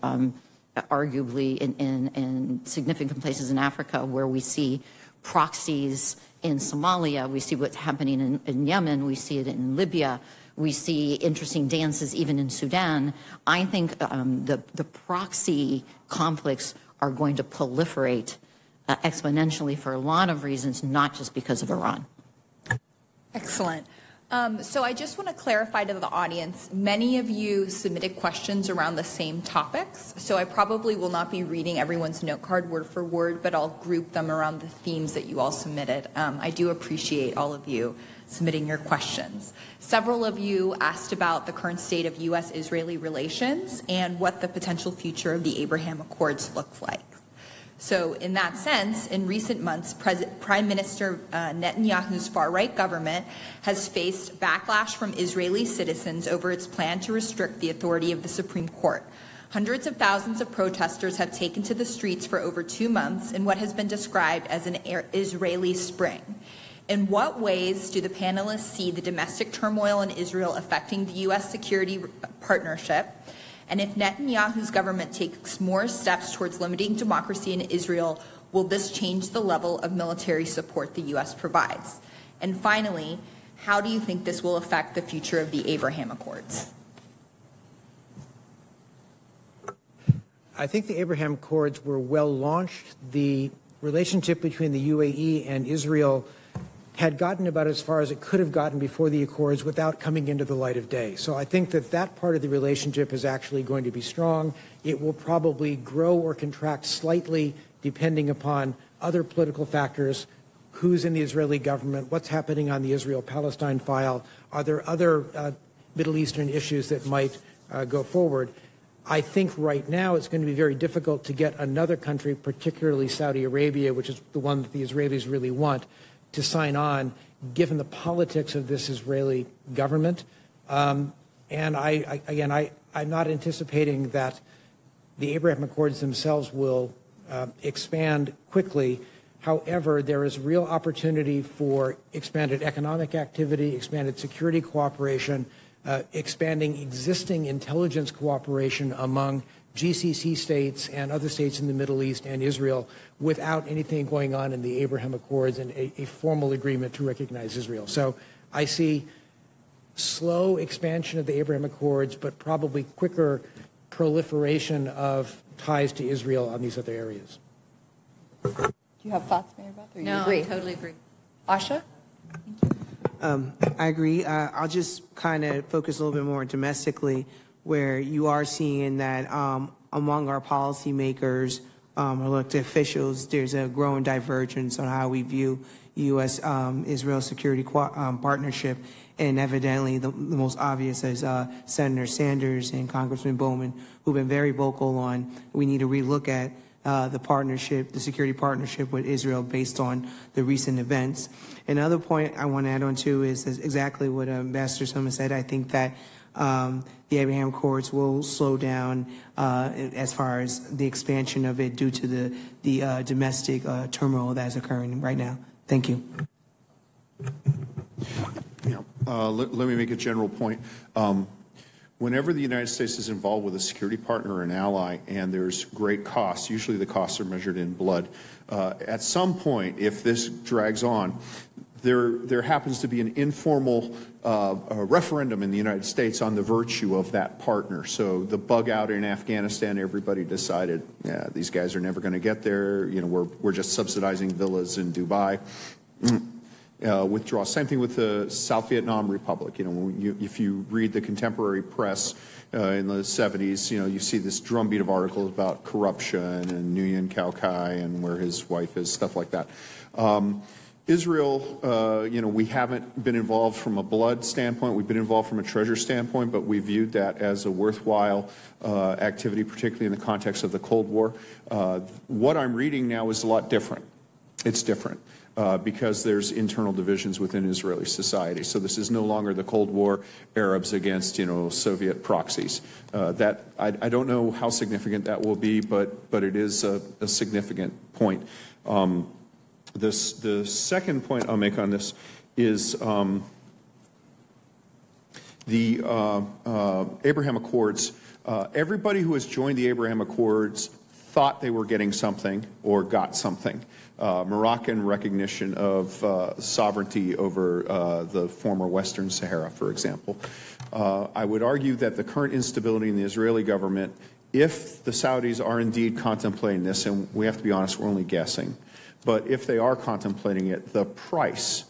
arguably in significant places in Africa where we see proxies in Somalia, we see what's happening in Yemen, we see it in Libya, We see interesting dances even in Sudan. I think the proxy conflicts are going to proliferate exponentially for a lot of reasons, not just because of Iran. Excellent. So I just want to clarify to the audience, many of you submitted questions around the same topics, so I probably will not be reading everyone's note card word for word, but I'll group them around the themes that you all submitted. I do appreciate all of you submitting your questions. Several of you asked about the current state of U.S.-Israeli relations and what the potential future of the Abraham Accords look like. So in that sense, in recent months, Prime Minister Netanyahu's far-right government has faced backlash from Israeli citizens over its plan to restrict the authority of the Supreme Court. Hundreds of thousands of protesters have taken to the streets for over 2 months in what has been described as an Israeli spring. In what ways do the panelists see the domestic turmoil in Israel affecting the U.S. security partnership? And if Netanyahu's government takes more steps towards limiting democracy in Israel, will this change the level of military support the U.S. provides? And finally, how do you think this will affect the future of the Abraham Accords? I think the Abraham Accords were well launched. The relationship between the UAE and Israel had gotten about as far as it could have gotten before the Accords without coming into the light of day. So I think that that part of the relationship is actually going to be strong. It will probably grow or contract slightly depending upon other political factors, who's in the Israeli government, what's happening on the Israel-Palestine file, are there other Middle Eastern issues that might go forward. I think right now it's going to be very difficult to get another country, particularly Saudi Arabia, which is the one that the Israelis really want, to sign on, given the politics of this Israeli government. And I'm not anticipating that the Abraham Accords themselves will expand quickly. However, there is real opportunity for expanded economic activity, expanded security cooperation, expanding existing intelligence cooperation among GCC states and other states in the Middle East and Israel without anything going on in the Abraham Accords and a formal agreement to recognize Israel. So I see slow expansion of the Abraham Accords, but probably quicker proliferation of ties to Israel on these other areas. Do you have thoughts, Mayor Beth? Or you No, agree? I totally agree. Asha? I agree. I'll just kind of focus a little bit more domestically, where you are seeing that among our policymakers, elected officials, there's a growing divergence on how we view U.S.-Israel security partnership. And evidently, the most obvious is Senator Sanders and Congressman Bowman, who've been very vocal on we need to relook at the partnership, the security partnership with Israel based on the recent events. Another point I want to add on to is exactly what Ambassador Silliman said. I think that the Abraham Accords will slow down as far as the expansion of it due to the domestic turmoil that's occurring right now. Thank you. Let me make a general point. Whenever the United States is involved with a security partner or an ally and there's great costs, usually the costs are measured in blood, at some point, if this drags on, there happens to be an informal referendum in the United States on the virtue of that partner. So the bug out in Afghanistan, everybody decided, yeah, these guys are never going to get there. You know, we're just subsidizing villas in Dubai. Withdraw. Same thing with the South Vietnam Republic. You know, if you read the contemporary press in the 70s, you know, you see this drumbeat of articles about corruption and Nguyen Cao Kai and where his wife is, stuff like that. Israel, you know, we haven't been involved from a blood standpoint. We've been involved from a treasure standpoint, but we viewed that as a worthwhile activity, particularly in the context of the Cold War. What I'm reading now is a lot different. It's different. Because there's internal divisions within Israeli society. So this is no longer the Cold War Arabs against, you know, Soviet proxies. That I don't know how significant that will be, but it is a significant point. The second point I'll make on this is the Abraham Accords. Everybody who has joined the Abraham Accords thought they were getting something or got something. Moroccan recognition of sovereignty over the former Western Sahara, for example. I would argue that the current instability in the Israeli government, if the Saudis are indeed contemplating this, and we have to be honest, we're only guessing, but if they are contemplating it, the price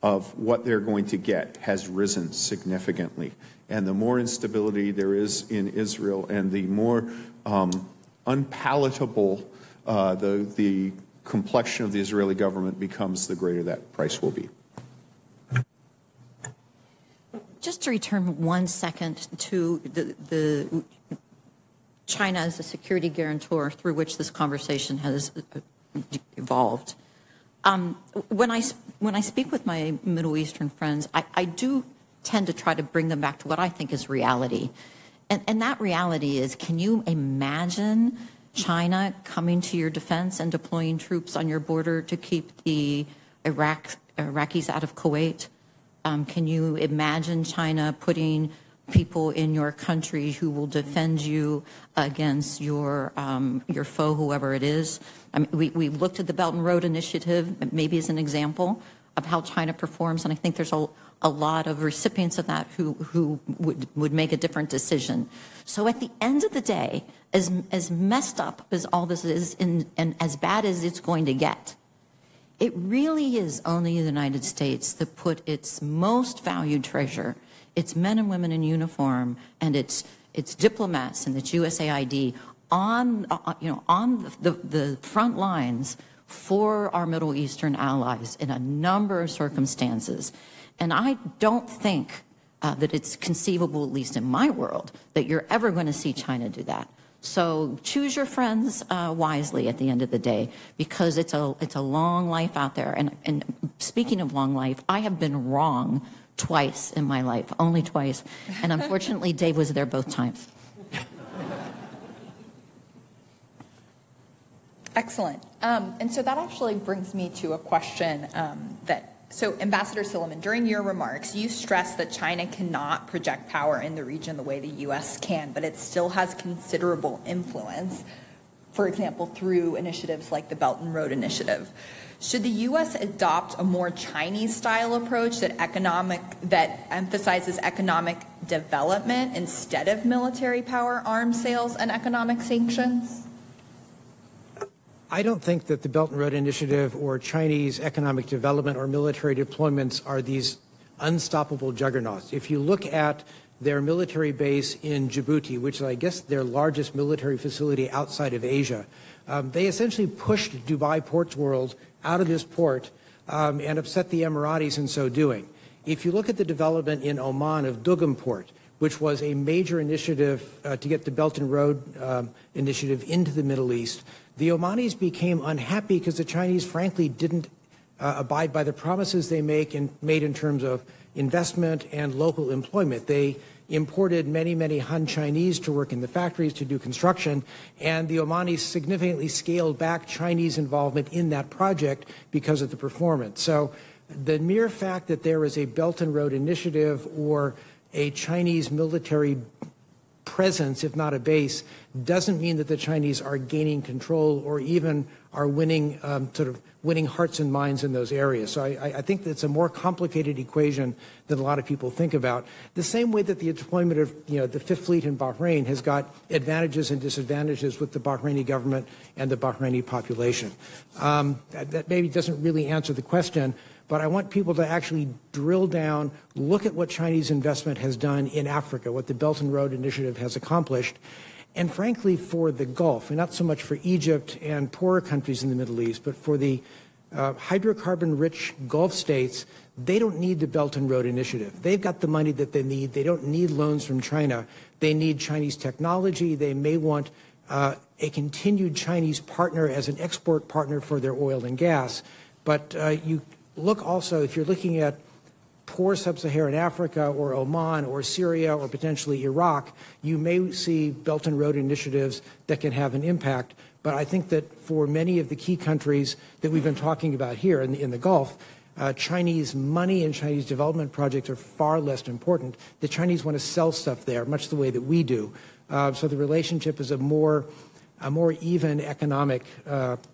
of what they're going to get has risen significantly. And the more instability there is in Israel and the more unpalatable the complexion of the Israeli government becomes, the greater that price will be. Just to return 1 second to the China as a security guarantor through which this conversation has evolved. When I speak with my Middle Eastern friends, I do tend to try to bring them back to what I think is reality. And that reality is, can you imagine China coming to your defense and deploying troops on your border to keep the Iraqis out of Kuwait? Can you imagine China putting people in your country who will defend you against your foe, whoever it is? I mean, we looked at the Belt and Road Initiative maybe as an example of how China performs, and I think there's a lot of recipients of that who would make a different decision. So at the end of the day, as messed up as all this is and as bad as it's going to get, it really is only the United States that put its most valued treasure, its men and women in uniform, and its diplomats and its USAID on the front lines for our Middle Eastern allies in a number of circumstances. And I don't think that it's conceivable, at least in my world, that you're ever going to see China do that. So choose your friends wisely at the end of the day, because it's a long life out there. And speaking of long life, I have been wrong twice in my life, only twice. And unfortunately, Dave was there both times. Excellent. And so that actually brings me to a question so Ambassador Silliman, during your remarks, you stressed that China cannot project power in the region the way the U.S. can, but it still has considerable influence, for example, through initiatives like the Belt and Road Initiative. Should the U.S. adopt a more Chinese-style approach that emphasizes economic development instead of military power, arms sales, and economic sanctions? I don't think that the Belt and Road Initiative or Chinese economic development or military deployments are these unstoppable juggernauts. If you look at their military base in Djibouti, which is, I guess, their largest military facility outside of Asia, they essentially pushed Dubai Ports World out of this port and upset the Emiratis in so doing. If you look at the development in Oman of Duqm Port, which was a major initiative to get the Belt and Road Initiative into the Middle East, the Omanis became unhappy because the Chinese, frankly, didn't abide by the promises they made in terms of investment and local employment. They imported many, many Han Chinese to work in the factories to do construction, and the Omanis significantly scaled back Chinese involvement in that project because of the performance. So the mere fact that there is a Belt and Road Initiative or a Chinese military presence, if not a base, doesn't mean that the Chinese are gaining control or even are winning winning hearts and minds in those areas. So I think it's a more complicated equation than a lot of people think about. The same way that the deployment of the Fifth Fleet in Bahrain has got advantages and disadvantages with the Bahraini government and the Bahraini population. That maybe doesn't really answer the question, but I want people to actually drill down, look at what Chinese investment has done in Africa, what the Belt and Road Initiative has accomplished, and frankly for the Gulf, and not so much for Egypt and poorer countries in the Middle East, but for the hydrocarbon-rich Gulf states, they don't need the Belt and Road Initiative. They've got the money that they need. They don't need loans from China. They need Chinese technology. They may want a continued Chinese partner as an export partner for their oil and gas. But you look also, if you're looking at poor sub-Saharan Africa or Oman or Syria or potentially Iraq, you may see Belt and Road initiatives that can have an impact. But I think that for many of the key countries that we've been talking about here in the Gulf, Chinese money and Chinese development projects are far less important. The Chinese want to sell stuff there, much the way that we do. So the relationship is a more a more even economic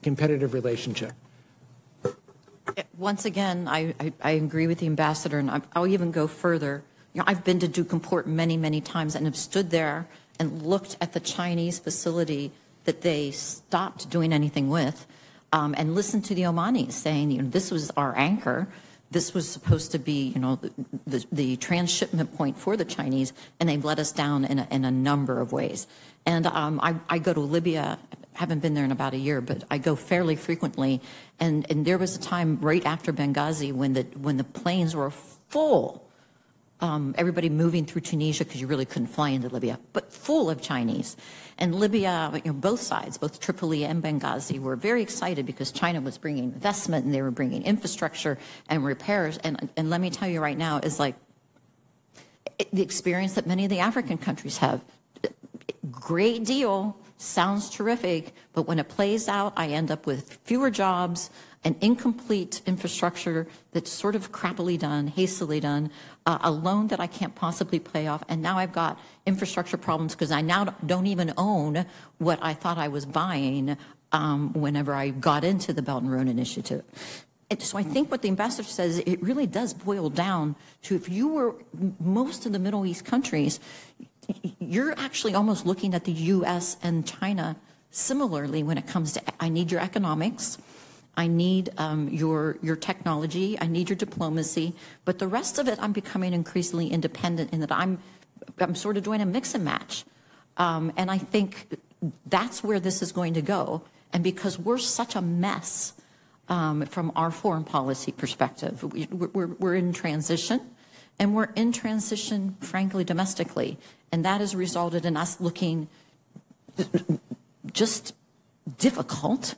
competitive relationship. Once again, I agree with the ambassador, and I'll even go further. You know, I've been to Duke-Port many, many times and have stood there and looked at the Chinese facility that they stopped doing anything with, and listened to the Omanis saying, you know, this was our anchor. This was supposed to be, you know, the transshipment point for the Chinese, and they've let us down in a number of ways. And I go to Libya. Haven't been there in about a year, but I go fairly frequently. And there was a time right after Benghazi when the planes were full. Everybody moving through Tunisia because you really couldn't fly into Libya, but full of Chinese. And Libya, you know, both sides, both Tripoli and Benghazi, were very excited because China was bringing investment and they were bringing infrastructure and repairs. And let me tell you right now, is like the experience that many of the African countries have. Great deal, sounds terrific, but when it plays out, I end up with fewer jobs, an incomplete infrastructure that's sort of crappily done, hastily done, a loan that I can't possibly pay off, and now I've got infrastructure problems because I now don't even own what I thought I was buying whenever I got into the Belt and Road Initiative. And so I think what the ambassador says, it really does boil down to, if you were most of the Middle East countries, you're actually almost looking at the U.S. and China similarly when it comes to, I need your economics, I need your technology, I need your diplomacy, but the rest of it, I'm becoming increasingly independent in that I'm sort of doing a mix and match. And I think that's where this is going to go. And because we're such a mess from our foreign policy perspective, we're in transition, and we're in transition, frankly, domestically. And that has resulted in us looking just difficult,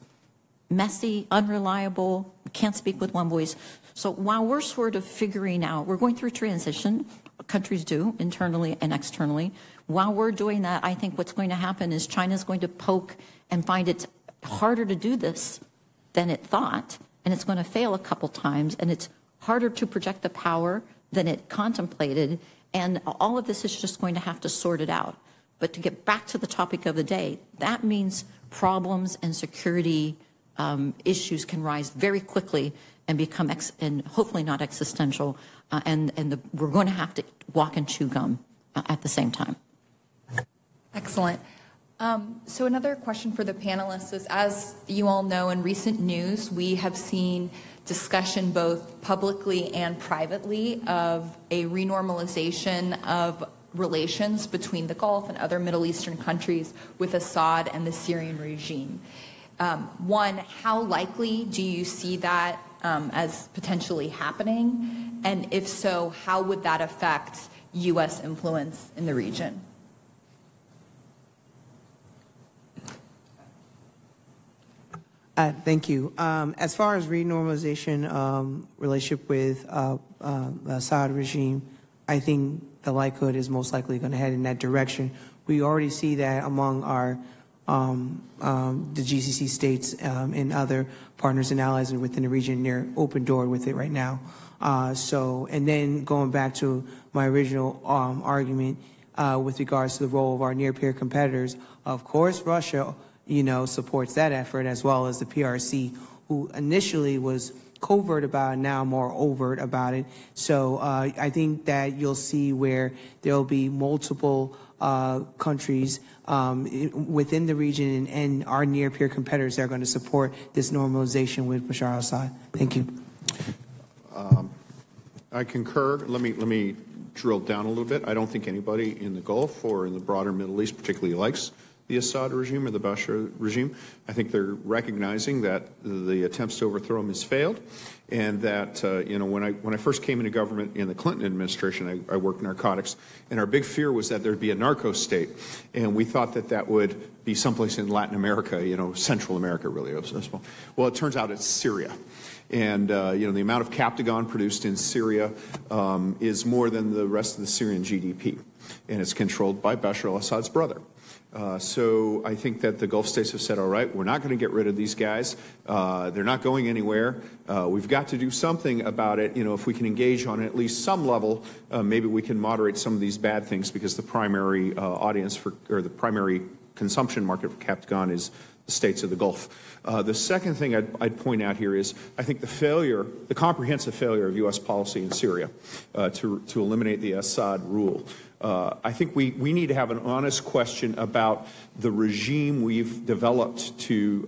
messy, unreliable, can't speak with one voice. So while we're sort of figuring out, we're going through transition, countries do, internally and externally. While we're doing that, I think what's going to happen is China's going to poke and find it's harder to do this than it thought, and it's going to fail a couple times, and it's harder to project the power than it contemplated, and all of this is just going to have to sort it out. But to get back to the topic of the day, that means problems and security issues can rise very quickly and become, and hopefully not existential, we're going to have to walk and chew gum at the same time. Excellent. So another question for the panelists is, as you all know, in recent news, we have seen discussion both publicly and privately of a renormalization of relations between the Gulf and other Middle Eastern countries with Assad and the Syrian regime. One, how likely do you see that as potentially happening? And if so, how would that affect U.S. influence in the region? Thank you. As far as renormalization relationship with the Assad regime, I think the likelihood is most likely going to head in that direction. We already see that among our the GCC states and other partners and allies within the region. They're open door with it right now. And then going back to my original argument with regards to the role of our near-peer competitors, of course, Russia, supports that effort, as well as the PRC, who initially was covert about it, now more overt about it. So I think that you'll see where there'll be multiple countries within the region and our near-peer competitors that are going to support this normalization with Bashar al-Assad. Thank you. I concur. Let me drill down a little bit. I don't think anybody in the Gulf or in the broader Middle East particularly likes the Assad regime or the Bashar regime. I think they're recognizing that the attempts to overthrow him has failed, and that when I first came into government in the Clinton administration, I worked narcotics, and our big fear was that there'd be a narco state, and we thought that that would be someplace in Latin America, Central America, really. Well, it turns out it's Syria. And, the amount of Captagon produced in Syria is more than the rest of the Syrian GDP, and it's controlled by Bashar al-Assad's brother. So I think that the Gulf states have said, all right, we're not going to get rid of these guys. They're not going anywhere. We've got to do something about it. If we can engage on at least some level, maybe we can moderate some of these bad things, because the primary audience or the primary consumption market for Captagon is the states of the Gulf. The second thing I'd point out here is I think the comprehensive failure of U.S. policy in Syria to eliminate the Assad rule. I think we need to have an honest question about the regime we've developed to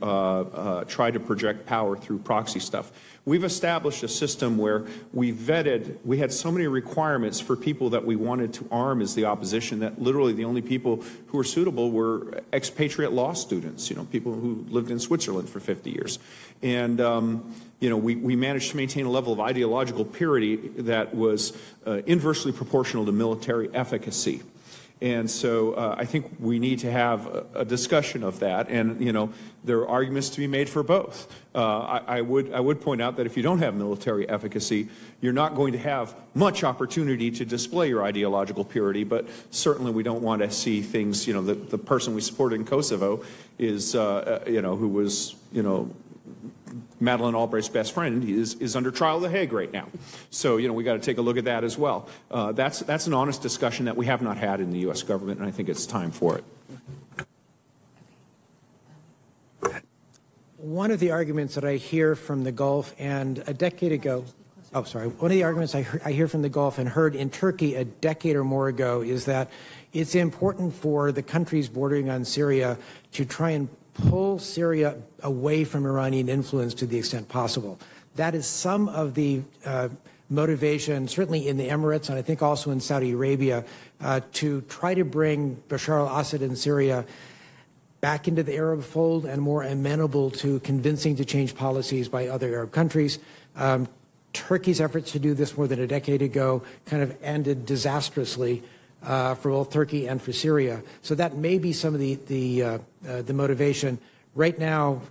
try to project power through proxy stuff. We've established a system where we had so many requirements for people that we wanted to arm as the opposition that literally the only people who were suitable were expatriate law students, people who lived in Switzerland for 50 years. And, we managed to maintain a level of ideological purity that was inversely proportional to military efficacy. And so I think we need to have a discussion of that, and there are arguments to be made for both. I would point out that if you don't have military efficacy, you're not going to have much opportunity to display your ideological purity. But certainly we don't want to see things. The person we supported in Kosovo is who was Madeleine Albright's best friend is under trial at The Hague right now. So, we got to take a look at that as well. That's an honest discussion that we have not had in the U.S. government, and I think it's time for it. One of the arguments that I hear from the Gulf and a decade ago, one of the arguments I hear from the Gulf and heard in Turkey a decade or more ago is that it's important for the countries bordering on Syria to try and pull Syria away from Iranian influence to the extent possible. That is some of the motivation, certainly in the Emirates and I think also in Saudi Arabia, to try to bring Bashar al-Assad in Syria back into the Arab fold and more amenable to convincing to change policies by other Arab countries. Turkey's efforts to do this more than a decade ago kind of ended disastrously for both Turkey and for Syria. So that may be some of the motivation. Right now,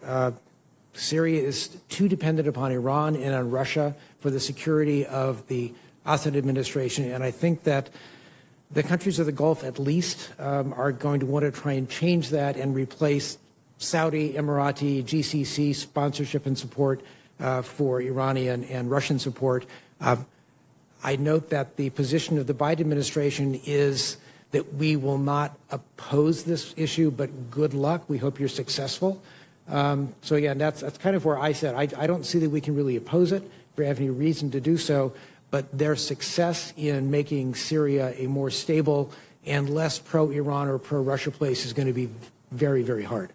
Syria is too dependent upon Iran and on Russia for the security of the Assad administration, and I think that the countries of the Gulf, at least, are going to want to try and change that and replace Saudi, Emirati, GCC sponsorship and support for Iranian and Russian support. I note that the position of the Biden administration is that we will not oppose this issue, but good luck. We hope you're successful. So again, that's kind of where I said I don't see that we can really oppose it or have any reason to do so, but their success in making Syria a more stable and less pro-Iran or pro-Russia place is going to be very, very hard.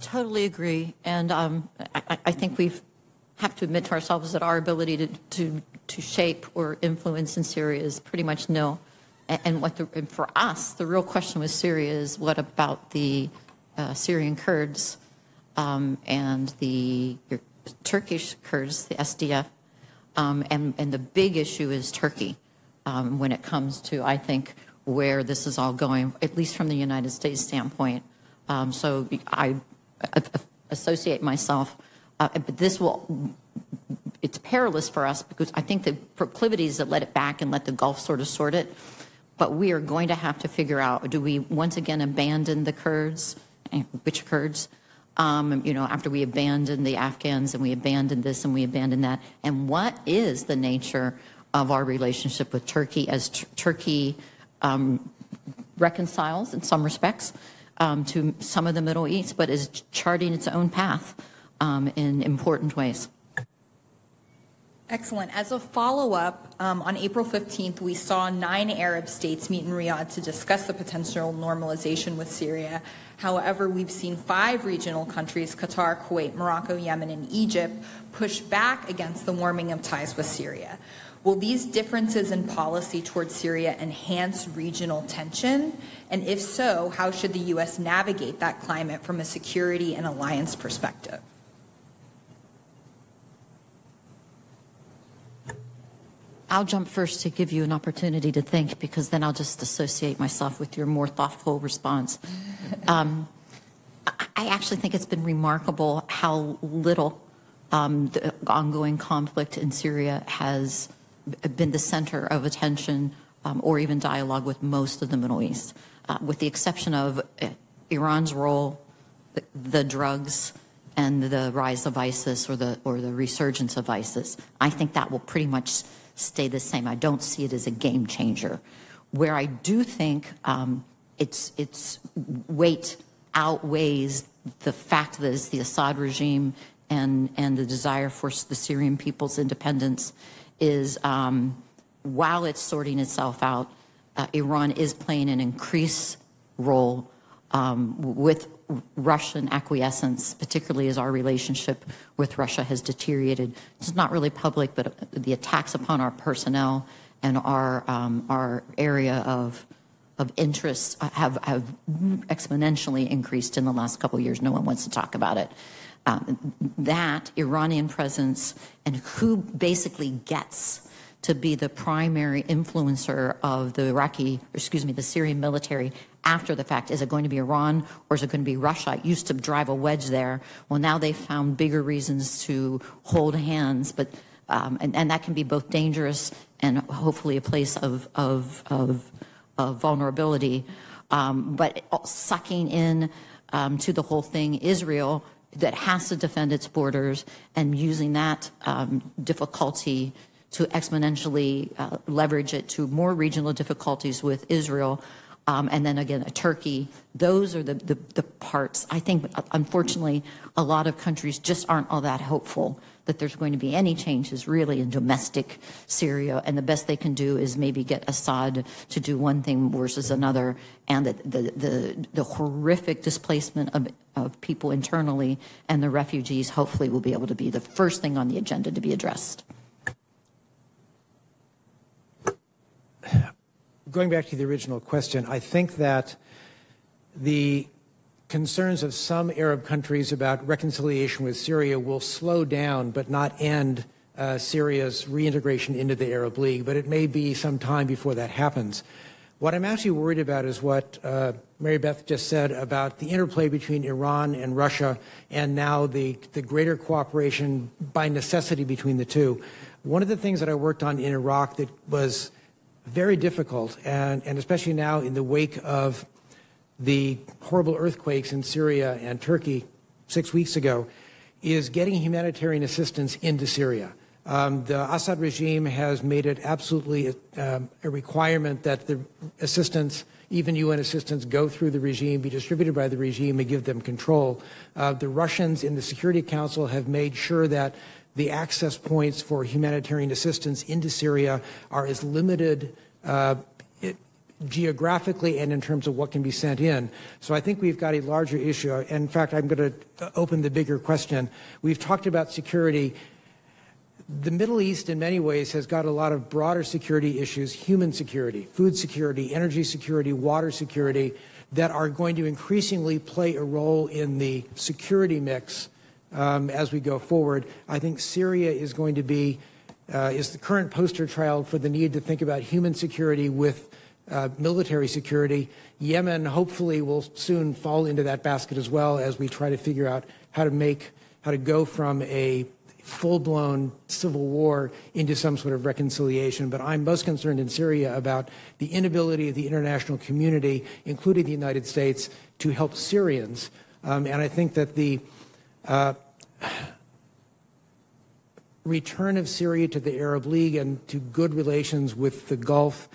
Totally agree. And I think we have to admit to ourselves that our ability to shape or influence in Syria is pretty much nil. And for us, the real question with Syria is what about the Syrian Kurds and the Turkish Kurds, the SDF, and the big issue is Turkey when it comes to, I think, where this is all going, at least from the United States standpoint. So I associate myself, but it's perilous for us because I think the proclivities that let it back and let the Gulf sort of sort it, but we are going to have to figure out, do we once again abandon the Kurds? Which Kurds? After we abandon the Afghans and we abandon this and we abandon that, and what is the nature of our relationship with Turkey as Turkey reconciles in some respects to some of the Middle East, but is charting its own path in important ways. Excellent. As a follow-up, on April 15th, we saw 9 Arab states meet in Riyadh to discuss the potential normalization with Syria. However, we've seen 5 regional countries, Qatar, Kuwait, Morocco, Yemen, and Egypt, push back against the warming of ties with Syria. Will these differences in policy towards Syria enhance regional tension? And if so, how should the U.S. navigate that climate from a security and alliance perspective? I'll jump first to give you an opportunity to think, because then I'll just associate myself with your more thoughtful response. I actually think it's been remarkable how little the ongoing conflict in Syria has been the center of attention or even dialogue with most of the Middle East, with the exception of Iran's role, the drugs, and the rise of ISIS or the resurgence of ISIS. I think that will pretty much stay the same. I don't see it as a game changer. Where I do think its weight outweighs the fact that it's the Assad regime and the desire for the Syrian people's independence is, while it's sorting itself out, Iran is playing an increased role with Russian acquiescence, particularly as our relationship with Russia has deteriorated. It's not really public, but the attacks upon our personnel and our area of interest have exponentially increased in the last couple of years. No one wants to talk about it. That Iranian presence and who basically gets to be the primary influencer of the Syrian military after the fact. Is it going to be Iran or is it going to be Russia? It used to drive a wedge there. Well, now they've found bigger reasons to hold hands, but and that can be both dangerous and hopefully a place of vulnerability. But sucking in to the whole thing, Israel, that has to defend its borders, and using that difficulty to exponentially leverage it to more regional difficulties with Israel, and then again Turkey. Those are the parts. I think, unfortunately, a lot of countries just aren't all that hopeful that there's going to be any changes really in domestic Syria, and the best they can do is maybe get Assad to do one thing versus another, and the horrific displacement of people internally and the refugees hopefully will be able to be the first thing on the agenda to be addressed. Going back to the original question, I think that the concerns of some Arab countries about reconciliation with Syria will slow down but not end Syria's reintegration into the Arab League, but it may be some time before that happens. What I'm actually worried about is what Mary Beth just said about the interplay between Iran and Russia, and now the greater cooperation by necessity between the two. One of the things that I worked on in Iraq that was very difficult, and especially now in the wake of the horrible earthquakes in Syria and Turkey 6 weeks ago, is getting humanitarian assistance into Syria. The Assad regime has made it absolutely a requirement that the assistance, even UN assistance, go through the regime, be distributed by the regime, and give them control. The Russians in the Security Council have made sure that the access points for humanitarian assistance into Syria are as limited geographically and in terms of what can be sent in. So I think we've got a larger issue. In fact, I'm going to open the bigger question. We've talked about security. The Middle East, in many ways, has got a lot of broader security issues: human security, food security, energy security, water security, that are going to increasingly play a role in the security mix as we go forward. I think Syria is going to be, is the current poster child for the need to think about human security with military security. Yemen hopefully will soon fall into that basket as well, as we try to figure out how to go from a full-blown civil war into some sort of reconciliation. But I'm most concerned in Syria about the inability of the international community, including the United States, to help Syrians. And I think that the return of Syria to the Arab League and to good relations with the Gulf,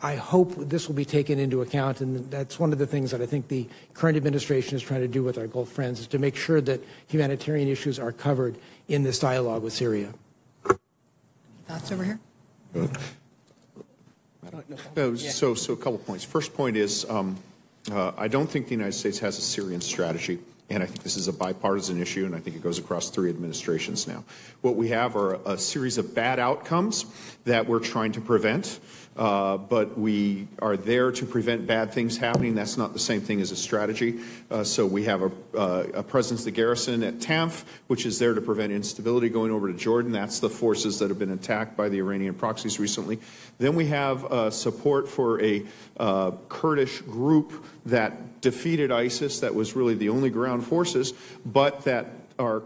I hope this will be taken into account, and that's one of the things that I think the current administration is trying to do with our Gulf friends, is to make sure that humanitarian issues are covered in this dialogue with Syria. Thoughts over here? So a couple points. First point is, I don't think the United States has a Syrian strategy, and I think this is a bipartisan issue, and I think it goes across 3 administrations now. What we have are a series of bad outcomes that we're trying to prevent. But we are there to prevent bad things happening. That's not the same thing as a strategy. So we have a presence, the garrison at Tanf, which is there to prevent instability going over to Jordan. That's the forces that have been attacked by the Iranian proxies recently. Then we have support for a Kurdish group that defeated ISIS, that was really the only ground forces, but that our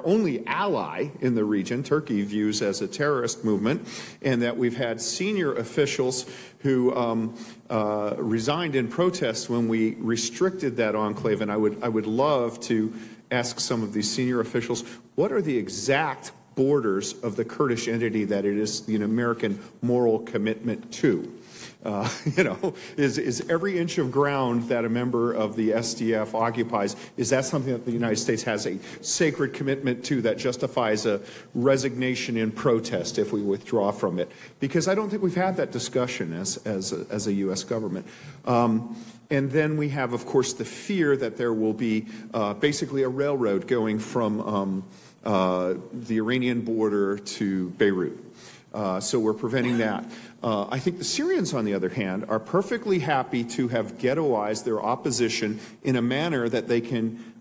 only ally in the region, Turkey, views as a terrorist movement, and that we've had senior officials who resigned in protest when we restricted that enclave. And I would love to ask some of these senior officials, what are the exact borders of the Kurdish entity that it is the American moral commitment to. Is every inch of ground that a member of the SDF occupies, is that something that the United States has a sacred commitment to that justifies a resignation in protest if we withdraw from it? Because I don't think we've had that discussion as a U.S. government. And then we have, of course, the fear that there will be basically a railroad going from the Iranian border to Beirut. So we're preventing that. I think the Syrians, on the other hand, are perfectly happy to have ghettoized their opposition in a manner that they can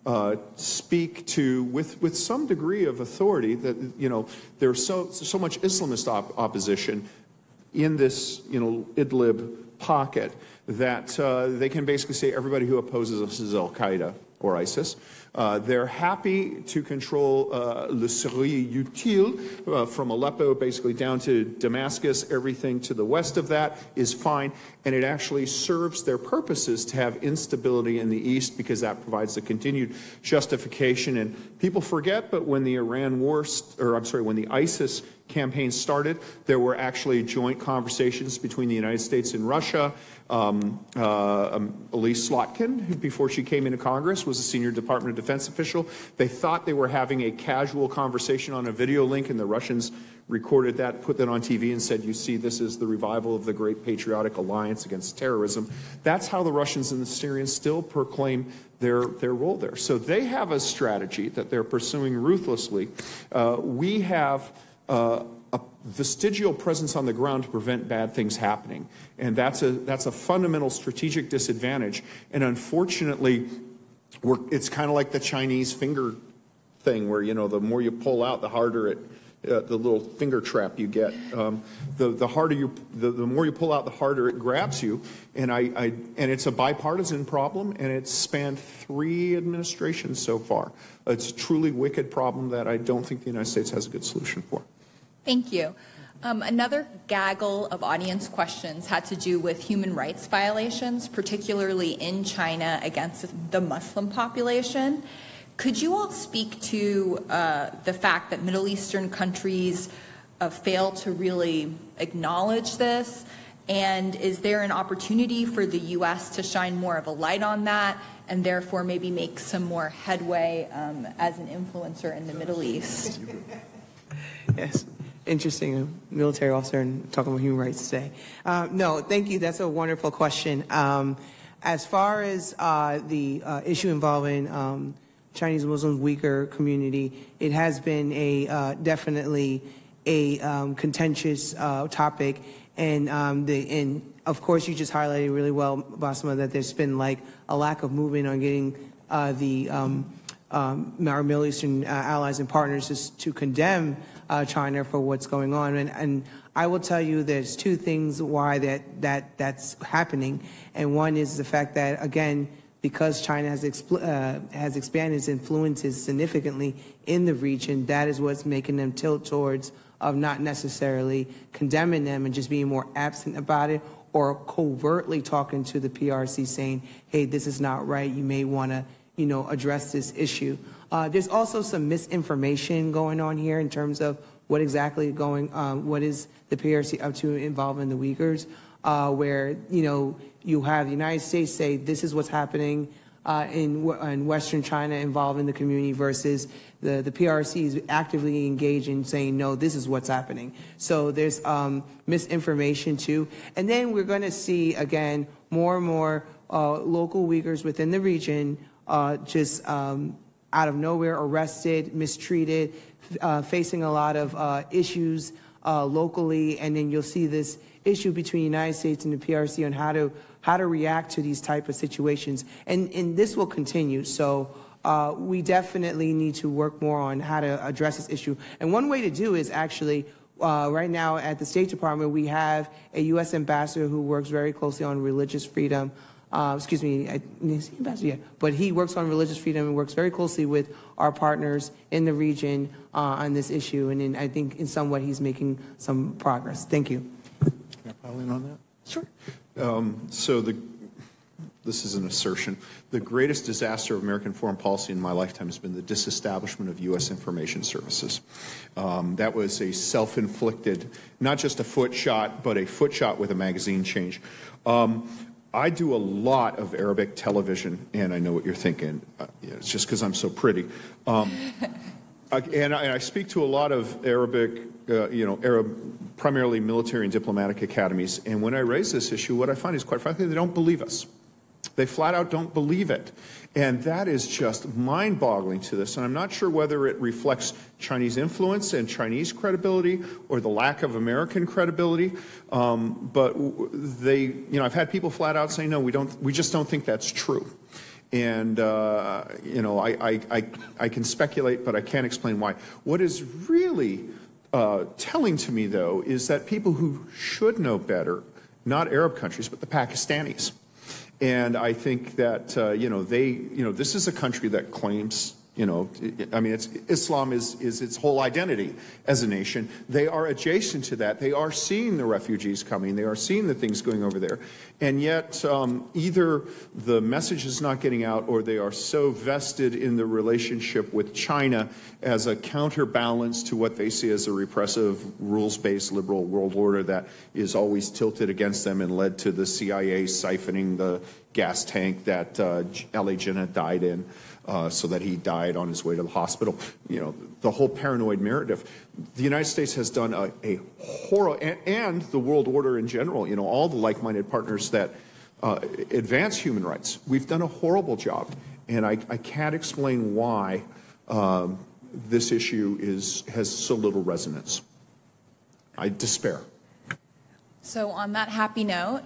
speak to with some degree of authority. That there's so much Islamist opposition in this Idlib pocket that they can basically say everybody who opposes us is Al Qaeda or ISIS. They're happy to control le Syrie utile from Aleppo basically down to Damascus. Everything to the west of that is fine, and it actually serves their purposes to have instability in the east because that provides the continued justification. And people forget, but when the when the ISIS campaign started, there were actually joint conversations between the United States and Russia. Elise Slotkin, who before she came into Congress was a senior Department of Defense official, they thought they were having a casual conversation on a video link, and the Russians recorded that, put that on TV and said, you see, this is the revival of the Great Patriotic Alliance against terrorism. That's how the Russians and the Syrians still proclaim their role there. So they have a strategy that they're pursuing ruthlessly. We have a vestigial presence on the ground to prevent bad things happening. And that's a fundamental strategic disadvantage. And unfortunately, it's kind of like the Chinese finger thing where, the more you pull out, the harder the little finger trap you get. The more you pull out, the harder it grabs you. And it's a bipartisan problem, and it's spanned 3 administrations so far. It's a truly wicked problem that I don't think the United States has a good solution for. Thank you. Another gaggle of audience questions had to do with human rights violations, particularly in China against the Muslim population. Could you all speak to the fact that Middle Eastern countries fail to really acknowledge this? And is there an opportunity for the U.S. to shine more of a light on that and therefore maybe make some more headway as an influencer in the Middle East? Yes. Interesting, a military officer and talking about human rights today. No, thank you. That's a wonderful question. As far as the issue involving Chinese Muslim Uyghur community, it has been definitely a contentious topic, and of course you just highlighted really well, Bassima, that there's been like a lack of movement on getting our Middle Eastern allies and partners to condemn China for what's going on. And I will tell you there's 2 things why that's happening. And one is the fact that, again, because China has expanded its influences significantly in the region, that is what's making them tilt towards of not necessarily condemning them and just being more absent about it, or covertly talking to the PRC saying, hey, this is not right, you may want to address this issue. There's also some misinformation going on here in terms of what exactly what is the PRC up to involving the Uyghurs, where, you have the United States say this is what's happening in Western China involving the community versus the PRC is actively engaged in saying, no, this is what's happening. So there's misinformation too. And then we're going to see, again, more and more local Uyghurs within the region just out of nowhere arrested, mistreated, facing a lot of issues locally, and then you'll see this issue between the United States and the PRC on how to react to these type of situations, and this will continue. So we definitely need to work more on how to address this issue. And one way to do is actually right now at the State Department we have a U.S. ambassador who works very closely on religious freedom. Excuse me, but he works on religious freedom and works very closely with our partners in the region on this issue. And I think in some way he's making some progress. Thank you. Can I pile in on that? Sure. So the this is an assertion, the greatest disaster of American foreign policy in my lifetime has been the disestablishment of U.S. information services. That was a self-inflicted, not just a foot shot, but a foot shot with a magazine change. I do a lot of Arabic television, and I know what you're thinking. It's just because I'm so pretty. And I speak to a lot of Arabic, Arab, primarily military and diplomatic academies. And when I raise this issue, what I find is, quite frankly, they don't believe us. They flat out don't believe it. And that is just mind-boggling to this. And I'm not sure whether it reflects Chinese influence and Chinese credibility or the lack of American credibility. But they, I've had people flat out say, no, we just don't think that's true. And, I can speculate, but I can't explain why. What is really telling to me, though, is that people who should know better, not Arab countries, but the Pakistanis. And I think that, this is a country that claims, Islam is its whole identity as a nation. They are adjacent to that. They are seeing the refugees coming. They are seeing the things going over there. And yet, either the message is not getting out or they are so vested in the relationship with China as a counterbalance to what they see as a repressive, rules-based liberal world order that is always tilted against them and led to the CIA siphoning the gas tank that L.A. Jinnah died in. So that he died on his way to the hospital. The whole paranoid narrative. The United States has done a horrible, and the world order in general, all the like-minded partners that advance human rights. We've done a horrible job, and I can't explain why this issue has so little resonance. I despair. So on that happy note,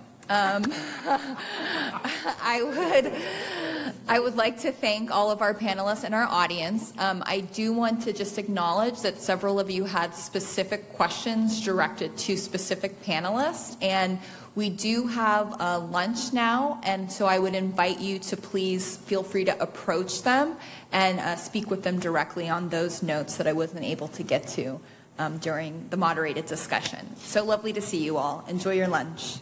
I would like to thank all of our panelists and our audience. I do want to just acknowledge that several of you had specific questions directed to specific panelists, and we do have lunch now, and so I would invite you to please feel free to approach them and speak with them directly on those notes that I wasn't able to get to during the moderated discussion. So lovely to see you all. Enjoy your lunch.